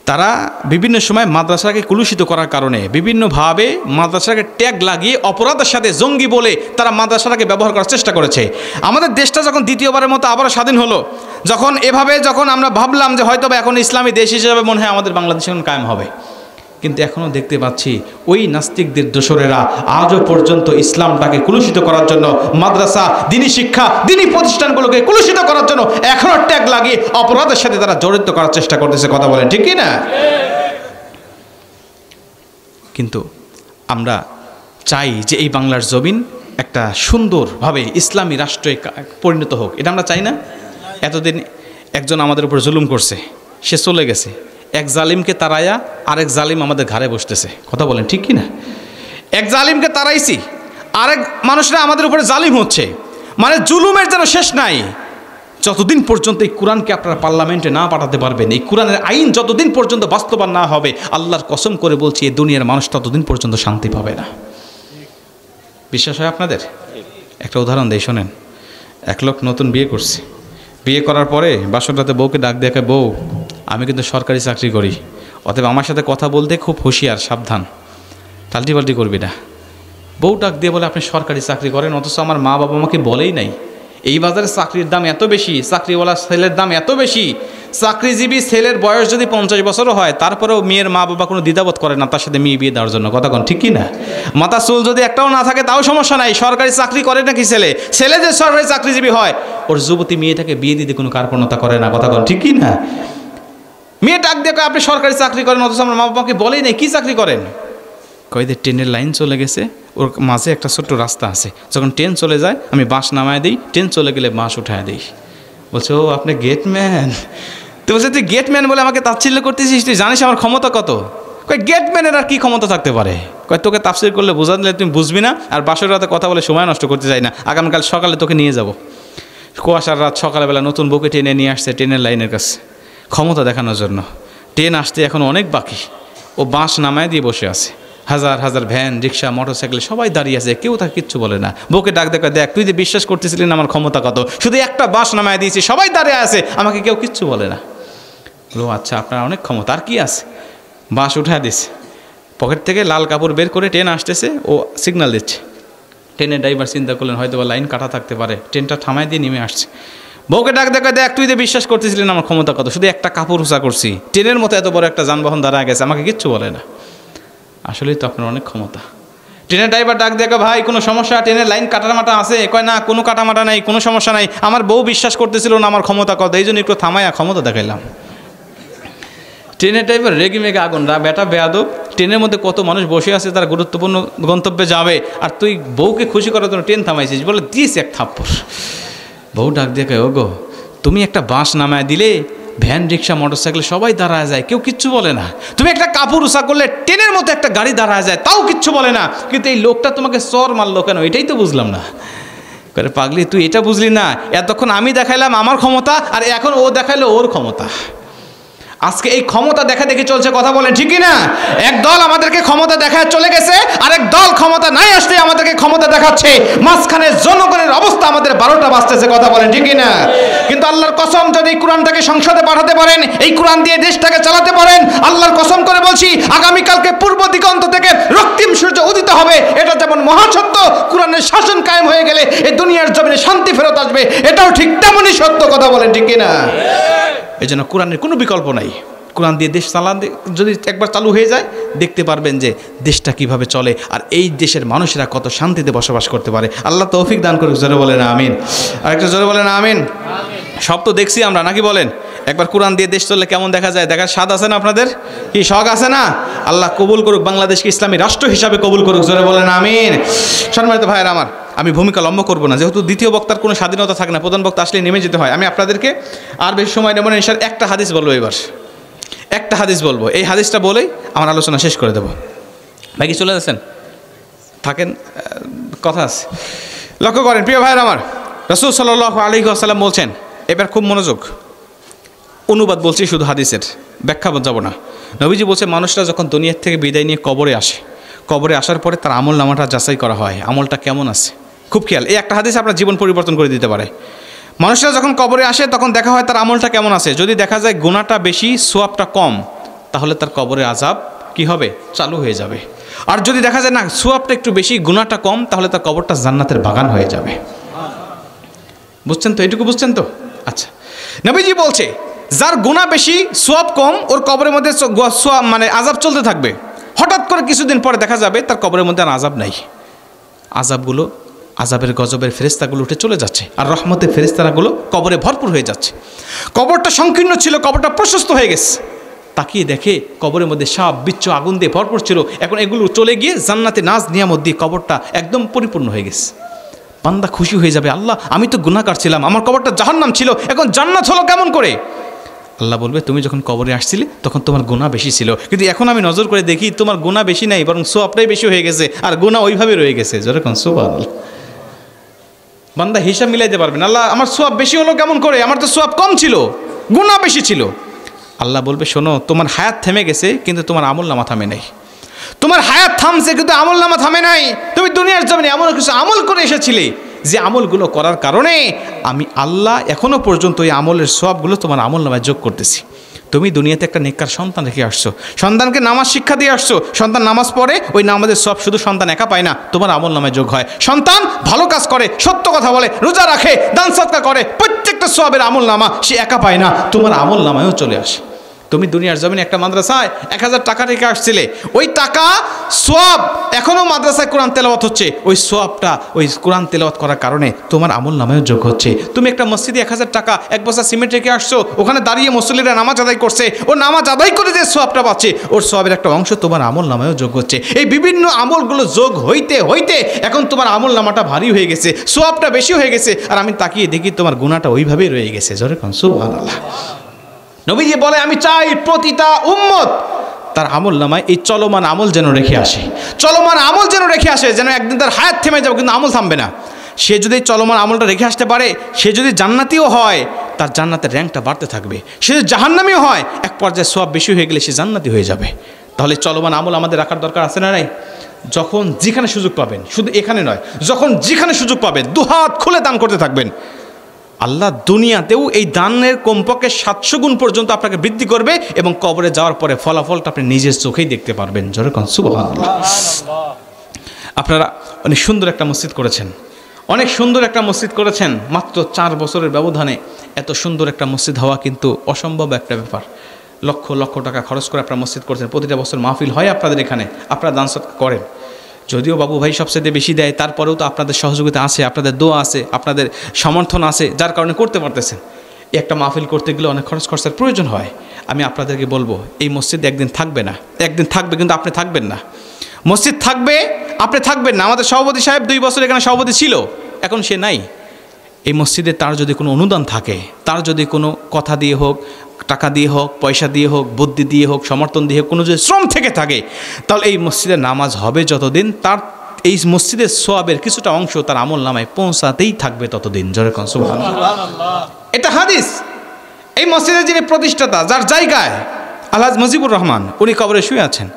তারা বিভিন্ন সময় মাদ্রাসাকে কলুষিত করার কারণে বিভিন্নভাবে মাদ্রাসাকে ট্যাগ লাগিয়ে অপরাধের সাথে জঙ্গি বলে তারা মাদ্রাসাটাকে ব্যবহার করার চেষ্টা করেছে। আমাদের দেশটা যখন দ্বিতীয়বারের মতো আবারও স্বাধীন হলো, যখন আমরা ভাবলাম যে হয়তো এখন ইসলামী দেশ হিসেবে মনে হয় আমাদের বাংলাদেশ এখন কায়েম হবে, কিন্তু এখনও দেখতে পাচ্ছি ওই নাস্তিকদের দোসরেরা আজও পর্যন্ত ইসলামটাকে কলুষিত করার জন্য, মাদ্রাসা, দ্বীনি শিক্ষা, দ্বীনি প্রতিষ্ঠানগুলোকে কলুষিত করার জন্য এখনও ট্যাগ লাগিয়ে অপরাধের সাথে তারা জড়িত করার চেষ্টা করতেছে। কথা বলেন ঠিক কি না? কিন্তু আমরা চাই যে এই বাংলার জমিন একটা সুন্দরভাবে ইসলামী রাষ্ট্রে পরিণত হোক, এটা আমরা চাই না? এতদিন একজন আমাদের উপর জুলুম করছে, সে চলে গেছে, এক জালিমকে তাড়াইয়া আরেক জালিম আমাদের ঘাড়ে বসতেছে। কথা বলেন ঠিক কি না? এক জালিমকে তাড়াইছি, আরেক মানুষরা আমাদের উপরে জালিম হচ্ছে। মানে জুলুমের যেন শেষ নাই। যতদিন পর্যন্ত এই কোরআনকে আপনারা পার্লামেন্টে না পাঠাতে পারবেন, এই কোরআনের আইন যতদিন পর্যন্ত বাস্তবায়ন না হবে, আল্লাহর কসম করে বলছি এই দুনিয়ার মানুষ ততদিন পর্যন্ত শান্তি পাবে না। বিশ্বাস হয় আপনাদের? একটা উদাহরণ দেই, শোনেন। এক লোক নতুন বিয়ে করছে, বিয়ে করার পরে বাসর রাতে বউকে ডাক দেখে, বউ আমি কিন্তু সরকারি চাকরি করি, অতএব আমার সাথে কথা বলতে খুব হুঁশিয়ার, সাবধান, পাল্টি করবি না। বউ ডাক দিয়ে বলে আপনি সরকারি চাকরি করেন, অথচ আমার মা বাবা আমাকে বলেই নাই। এই বাজারে চাকরির দাম এত বেশি, চাকরিওয়ালা ছেলের দাম এত বেশি, চাকরিজীবী ছেলের বয়স যদি 50 বছরও হয় তারপরেও মেয়ের মা বাবা কোনো দ্বিধাবোধ করে না তার সাথে মেয়ে বিয়ে দেওয়ার জন্য। কথা কোন ঠিক কি না? মাথা চুল যদি একটাও না থাকে তাও সমস্যা নাই, সরকারি চাকরি করে নাকি ছেলে যে সরকারি চাকরিজীবী হয় ওর যুবতী মেয়েটাকে বিয়ে দিতে কোনো কার্পণ্যতা করে না। কথা কোন ঠিক কি না? মেয়ে ডাক দিয়ে আপনি সরকারি চাকরি করেন, অথচ আমার মা বাবাকে বলেই নেই কি চাকরি করেন। কয়েদের ট্রেনের লাইন চলে গেছে, ওর মাঝে একটা ছোট্ট রাস্তা আছে, যখন ট্রেন চলে যায় আমি বাঁশ নামায় দিই, ট্রেন চলে গেলে বাঁশ উঠায় দিই। বলছে ও আপনি গেটম্যান? তো বলছে তুই গেটম্যান বলে আমাকে তাচ্ছিল্য করতেছিস, তুই জানিস আমার ক্ষমতা কত? কয় গেটম্যানের আর কি ক্ষমতা থাকতে পারে? কয় তোকে তাফসির করলে বোঝা দিলে তুমি বুঝবি না, আর বাসর রাতে কথা বলে সময় নষ্ট করতে চাই না, আগামীকাল সকালে তোকে নিয়ে যাব। কুয়াশার রাত, সকালবেলা নতুন বউকে টেনে নিয়ে আসছে ট্রেনের লাইনের কাছে ক্ষমতা দেখানোর জন্য। ট্রেন আসতে এখন অনেক বাকি, ও বাঁশ নামায় দিয়ে বসে আছে। হাজার হাজার ভ্যান, রিক্সা, মোটরসাইকেল সবাই দাঁড়িয়ে আছে, কেউ তাকে কিচ্ছু বলে না। বউকে ডাক দেখা, দেখ তুই যে বিশ্বাস করতেছিলি না আমার ক্ষমতা কত, শুধু একটা বাঁশ নামায় দিয়েছি, সবাই দাঁড়িয়ে আছে, আমাকে কেউ কিচ্ছু বলে না। বলো আচ্ছা আপনার অনেক ক্ষমতা, আর কি আছে? বাঁশ উঠায় দিছে, পকেট থেকে লাল কাপড় বের করে ট্রেন আসতেছে, ও সিগন্যাল দিচ্ছে। ট্রেনের ড্রাইভার চিন্তা করলেন হয়তো বা লাইন কাটা থাকতে পারে, ট্রেনটা থামায় দিয়ে নেমে আসছে। বউকে ডাক দেখা, দেখ তুই যে বিশ্বাস করতেছিলি না আমার ক্ষমতা কত, শুধু একটা কাপড় উঁচা করছি, ট্রেনের মতো এত বড় একটা যানবাহন দাঁড়া গেছে, আমাকে কিচ্ছু বলে না। আসলেই তো আপনার অনেক ক্ষমতা। ট্রেনের ড্রাইভার ডাক দেখা, ভাই কোনো সমস্যা, ট্রেনের লাইন কাটামাটা আছে? কয় না কোনো কাটামাটা নাই, কোনো সমস্যা নাই, আমার বউ বিশ্বাস করতেছিল না আমার ক্ষমতা কত, এই জন্য একটু থামাইয়া ক্ষমতা দেখাইলাম। ট্রেনের ড্রাইভার রেগে মেগে আগুন, বেটা বেয়াদব, ট্রেনের মধ্যে কত মানুষ বসে আছে, তারা গুরুত্বপূর্ণ গন্তব্যে যাবে, আর তুই বউকে খুশি করার জন্য ট্রেন থামাইছিস, বলে দিস এক থাপ্পড়। বউ ডাক দেখে, ও গো তুমি একটা বাঁশ নামায় দিলে ভ্যান, রিক্সা, মোটরসাইকেল সবাই দাঁড়ায় যায়, কেউ কিচ্ছু বলে না। তুমি একটা কাপড় উঁচা করলে ট্রেনের মতো একটা গাড়ি দাঁড়ায় যায়, তাও কিচ্ছু বলে না, কিন্তু এই লোকটা তোমাকে চর মারলো কেন, এটাই তো বুঝলাম না। করে পাগলি তুই এটা বুঝলি না, এতক্ষণ আমি দেখাইলাম আমার ক্ষমতা, আর এখন ও দেখাইলো ওর ক্ষমতা। আজকে এই ক্ষমতা দেখা দেখে চলছে, কথা বলেন ঠিকই না? এক দল আমাদেরকে ক্ষমতা দেখায় চলে গেছে, আরেক দল ক্ষমতা নাই আসতে আমাদেরকে ক্ষমতা দেখাচ্ছে, মাঝখানে জনগণের অবস্থা আমাদের 12টা বাজতেছে, কথা বলেন ঠিকই না? কিন্তু আল্লাহর কসম, যদি কোরআনটাকে সংসদে পাঠাতে পারেন, এই কোরআন দিয়ে দেশটাকে চালাতে পারেন, আল্লাহর কসম করে বলছি আগামীকালকে পূর্ব দিগন্ত থেকে রক্তিম সূর্য উদিত হবে, এটা যেমন মহাসত্য, কোরআনের শাসন কায়েম হয়ে গেলে এই দুনিয়ার জমিনে শান্তি ফেরত আসবে, এটাও ঠিক তেমনই সত্য, কথা বলেন ঠিক না? এই জন্য কোরআনের কোনো বিকল্প নাই। কোরআন দিয়ে দেশ চালাতে যদি একবার চালু হয়ে যায়, দেখতে পারবেন যে দেশটা কিভাবে চলে, আর এই দেশের মানুষেরা কত শান্তিতে বসবাস করতে পারে। আল্লাহ তৌফিক দান করুক, জোরে বলেন আমিন। আর একটা জোরে বলেন আমিন। সব তো দেখছি আমরা, নাকি বলেন? একবার কোরআন দিয়ে দেশ চললে কেমন দেখা যায়, দেখার স্বাদ আছে না আপনাদের? কি শখ আছে না? আল্লাহ কবুল করুক, বাংলাদেশকে ইসলামী রাষ্ট্র হিসাবে কবুল করুক, জোরে বলেন আমিন। সম্মানিত ভাইয়েরা আমার, আমি ভূমিকা লম্ব করবো না, যেহেতু দ্বিতীয় বক্তার কোনো স্বাধীনতা থাকে না, প্রধান বক্তা আসলে নেমে যেতে হয়। আমি আপনাদেরকে আর বেশি সময় নেব না, ইনশাআল্লাহ একটা হাদিস বলবো, এবার একটা হাদিস বলবো, এই হাদিসটা বলেই আমার আলোচনা শেষ করে দেবো। ভাই কি চলে যাচ্ছেন? থাকেন, কথা আছে। লক্ষ্য করেন প্রিয় ভাইয়েরা আমার, রাসূল সাল্লাল্লাহু আলাইহি ওয়াসাল্লাম বলছেন, এবার খুব মনোযোগ, অনুবাদ বলছি শুধু, হাদিসের ব্যাখ্যা যাব না। নবীজি বলছে, মানুষরা যখন দুনিয়ার থেকে বিদায় নিয়ে কবরে আসে, কবরে আসার পরে তার আমল নামাটা যাচাই করা হয়, আমলটা কেমন আছে। খুব খেয়াল, এই একটা হাদিস আপনার জীবন পরিবর্তন করে দিতে পারে। মানুষরা যখন কবরে আসে তখন দেখা হয় তার আমলটা কেমন আছে। যদি দেখা যায় গুনাহটা বেশি, সোয়াবটা কম, তাহলে তার কবরে আযাব কি হবে? চালু হয়ে যাবে। আর যদি দেখা যায় না সোয়াবটা একটু বেশি, গুনাহটা কম, তাহলে তার কবরটা জান্নাতের বাগান হয়ে যাবে। বুঝছেন তো? এটুকু বুঝছেন তো? আচ্ছা, নবীজি বলছে যার গুনাহ বেশি, সোয়াব কম, ওর কবরের মধ্যে মানে আযাব চলতে থাকবে। হঠাৎ করে কিছুদিন পরে দেখা যাবে তার কবরের মধ্যে আর আযাব নাই, আযাবগুলো, আযাবের গজবের ফেরেশতাগুলো উঠে চলে যাচ্ছে, আর রহমতের ফেরেশতাগুলো কবরে ভরপুর হয়ে যাচ্ছে। কবরটা সংকীর্ণ ছিল, কবরটা প্রশস্ত হয়ে গেছে। তাকিয়ে দেখে কবরের মধ্যে সাপ, বিচ্ছু, আগুন দিয়ে ভরপুর ছিল, এখন এগুলো চলে গিয়ে জান্নাতে নাজ নিয়ামত দিয়ে কবরটা একদম পরিপূর্ণ হয়ে গেছে। বান্দা খুশি হয়ে যাবে, আল্লাহ আমি তো গুনাহগার ছিলাম, আমার কবরটা জাহান্নাম ছিল, এখন জান্নাত হলো কেমন করে? আল্লাহ বলবে, তুমি যখন কবরে আসছিলে তখন তোমার গুনাহ বেশি ছিল, কিন্তু এখন আমি নজর করে দেখি তোমার গুনাহ বেশি নাই, বরং সোয়াবটাই বেশি হয়ে গেছে, আর গুনাহ ওইভাবে রয়ে গেছে। যেরকম সুবহানাল্লাহ, বান্দা হিসাব মিলাইতে পারবেন, আল্লাহ আমার সোয়াব বেশি হলো কেমন করে, আমার তো সোয়াব কম ছিল, গুনাহ বেশি ছিল। আল্লাহ বলবে, শোনো, তোমার হায়াত থেমে গেছে কিন্তু তোমার আমল নামা থামে নাই। তোমার হায়াত থামছে কিন্তু আমল নামা থামে নাই। তুমি দুনিয়ার জমিনে এমন কিছু আমল করে এসেছিলে যে আমলগুলো করার কারণে আমি আল্লাহ এখনো পর্যন্ত এই আমলের সওয়াবগুলো তোমার আমল নামায় যোগ করতেছি। তুমি দুনিয়াতে একটা নেককার সন্তান রেখে আসছো, সন্তানকে নামাজ শিক্ষা দিয়ে আসছো, সন্তান নামাজ পড়ে, ওই নামাজের সব শুধু সন্তান একা পায় না, তোমার আমল নামায় যোগ হয়। সন্তান ভালো কাজ করে, সত্য কথা বলে, রোজা রাখে, দান সদকা করে, প্রত্যেকটা সওয়াবের আমল নামা সে একা পায় না, তোমার আমল নামায়ও চলে আসে। তুমি দুনিয়ার জমিনে একটা মাদ্রাসায় 1000 টাকা রেখে আসছিলে, ওই টাকা সওয়াব এখনও মাদ্রাসায় কোরআন তেলাওয়াত হচ্ছে, ওই সওয়াবটা ওই কোরআন তেলাওয়াত করার কারণে তোমার আমল নামায়ও যোগ হচ্ছে। তুমি একটা মসজিদে 1000 টাকা 1 বস্তা সিমেন্ট রেখে আসছো, ওখানে দাঁড়িয়ে মুসল্লিরা নামাজ আদায় করছে, ও নামাজ আদায় করে যে সওয়াবটা পাচ্ছে, ওর সওয়াবের একটা অংশ তোমার আমল নামায়ও যোগ হচ্ছে। এই বিভিন্ন আমলগুলো যোগ হইতে হইতে এখন তোমার আমল নামাটা ভারী হয়ে গেছে, সওয়াবটা বেশি হয়ে গেছে, আর আমি তাকিয়ে দেখি তোমার গুনাহটা ওইভাবেই রয়ে গেছে। জোরে কোন সুবহানাল্লাহ। নবীজি বলে, আমি চাই প্রতিটা উম্মত তার আমল নামায় এই চলমান আমল যেন রেখে আসে, চলমান আমল যেন রেখে আসে, যেন একদিন তার হায়াত থেমে যাবে কিন্তু আমল থামবে না। সে যদি চলমান আমলটা রেখে আসতে পারে, সে যদি জান্নাতিও হয় তার জান্নাতের র্যাঙ্কটা বাড়তে থাকবে, সে যদি জাহান্নামীও হয় এক পর্যায়ে সওয়াব বেশি হয়ে গেলে সে জান্নাতি হয়ে যাবে। তাহলে চলমান আমল আমাদের রাখার দরকার আছে না নাই? যখন যেখানে সুযোগ পাবেন, শুধু এখানে নয়, যখন যেখানে সুযোগ পাবেন দুহাত খুলে দান করতে থাকবেন। আল্লাহ দুনিয়াতেও এই দানের কমপক্ষে 700 গুণ পর্যন্ত আপনাকে বৃদ্ধি করবে এবং কবরে যাওয়ার পরে ফলাফলটা আপনি নিজের চোখেই দেখতে পারবেন। জোরে কোন সুবহানাল্লাহ। আপনারা অনেক সুন্দর একটা মসজিদ করেছেন, অনেক সুন্দর একটা মসজিদ করেছেন। মাত্র 4 বছরের ব্যবধানে এত সুন্দর একটা মসজিদ হওয়া কিন্তু অসম্ভব একটা ব্যাপার। লক্ষ লক্ষ টাকা খরচ করে আপনারা মসজিদ করেছেন, প্রতিটা বছর মাহফিল হয় আপনাদের এখানে, আপনারা দান সদকা করেন। যদিও বাবু ভাই সবচেয়ে বেশি দেয়, তারপরেও তো আপনাদের সহযোগিতা আছে, আপনাদের দোয়া আছে, আপনাদের সমর্থন আছে, যার কারণে করতে পারতেছেন। একটা মাহফিল করতে গেলে অনেক খরচার প্রয়োজন হয়। আমি আপনাদেরকে বলবো, এই মসজিদ একদিন থাকবে না, একদিন থাকবে কিন্তু আপনি থাকবেন না। মসজিদ থাকবে, আপনি থাকবেন না। আমাদের সভাপতি সাহেব 2 বছর এখানে সভাপতি ছিল, এখন সে নাই। এই মসজিদে তার যদি কোনো অনুদান থাকে, তার যদি কোনো কথা দিয়ে হোক, টাকা দিয়ে হোক, পয়সা দিয়ে হোক, বুদ্ধি দিয়ে হোক, সমর্থন দিয়ে হোক, কোনো যদি শ্রম থেকে থাকে, তাহলে এই মসজিদে নামাজ হবে যতদিন, তার এই মসজিদের সওয়াবের কিছুটা অংশ তার আমল নামায় পৌঁছাতেই থাকবে ততদিন। জোরে কোন সুবহানাল্লাহ। এটা হাদিস। এই মসজিদের যিনি প্রতিষ্ঠাতা, যার জায়গায় আলহাজ মুজিবুর রহমান, উনি কবরে শুয়ে আছেন,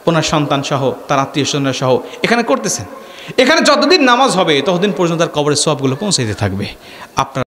ওনার সন্তান সহ, তার আত্মীয় স্বজনরা সহ এখানে করতেছেন। এখানে যতদিন নামাজ হবে ততদিন পর্যন্ত তার কবরের সওয়াবগুলো পৌঁছাইতে থাকবে। আপনার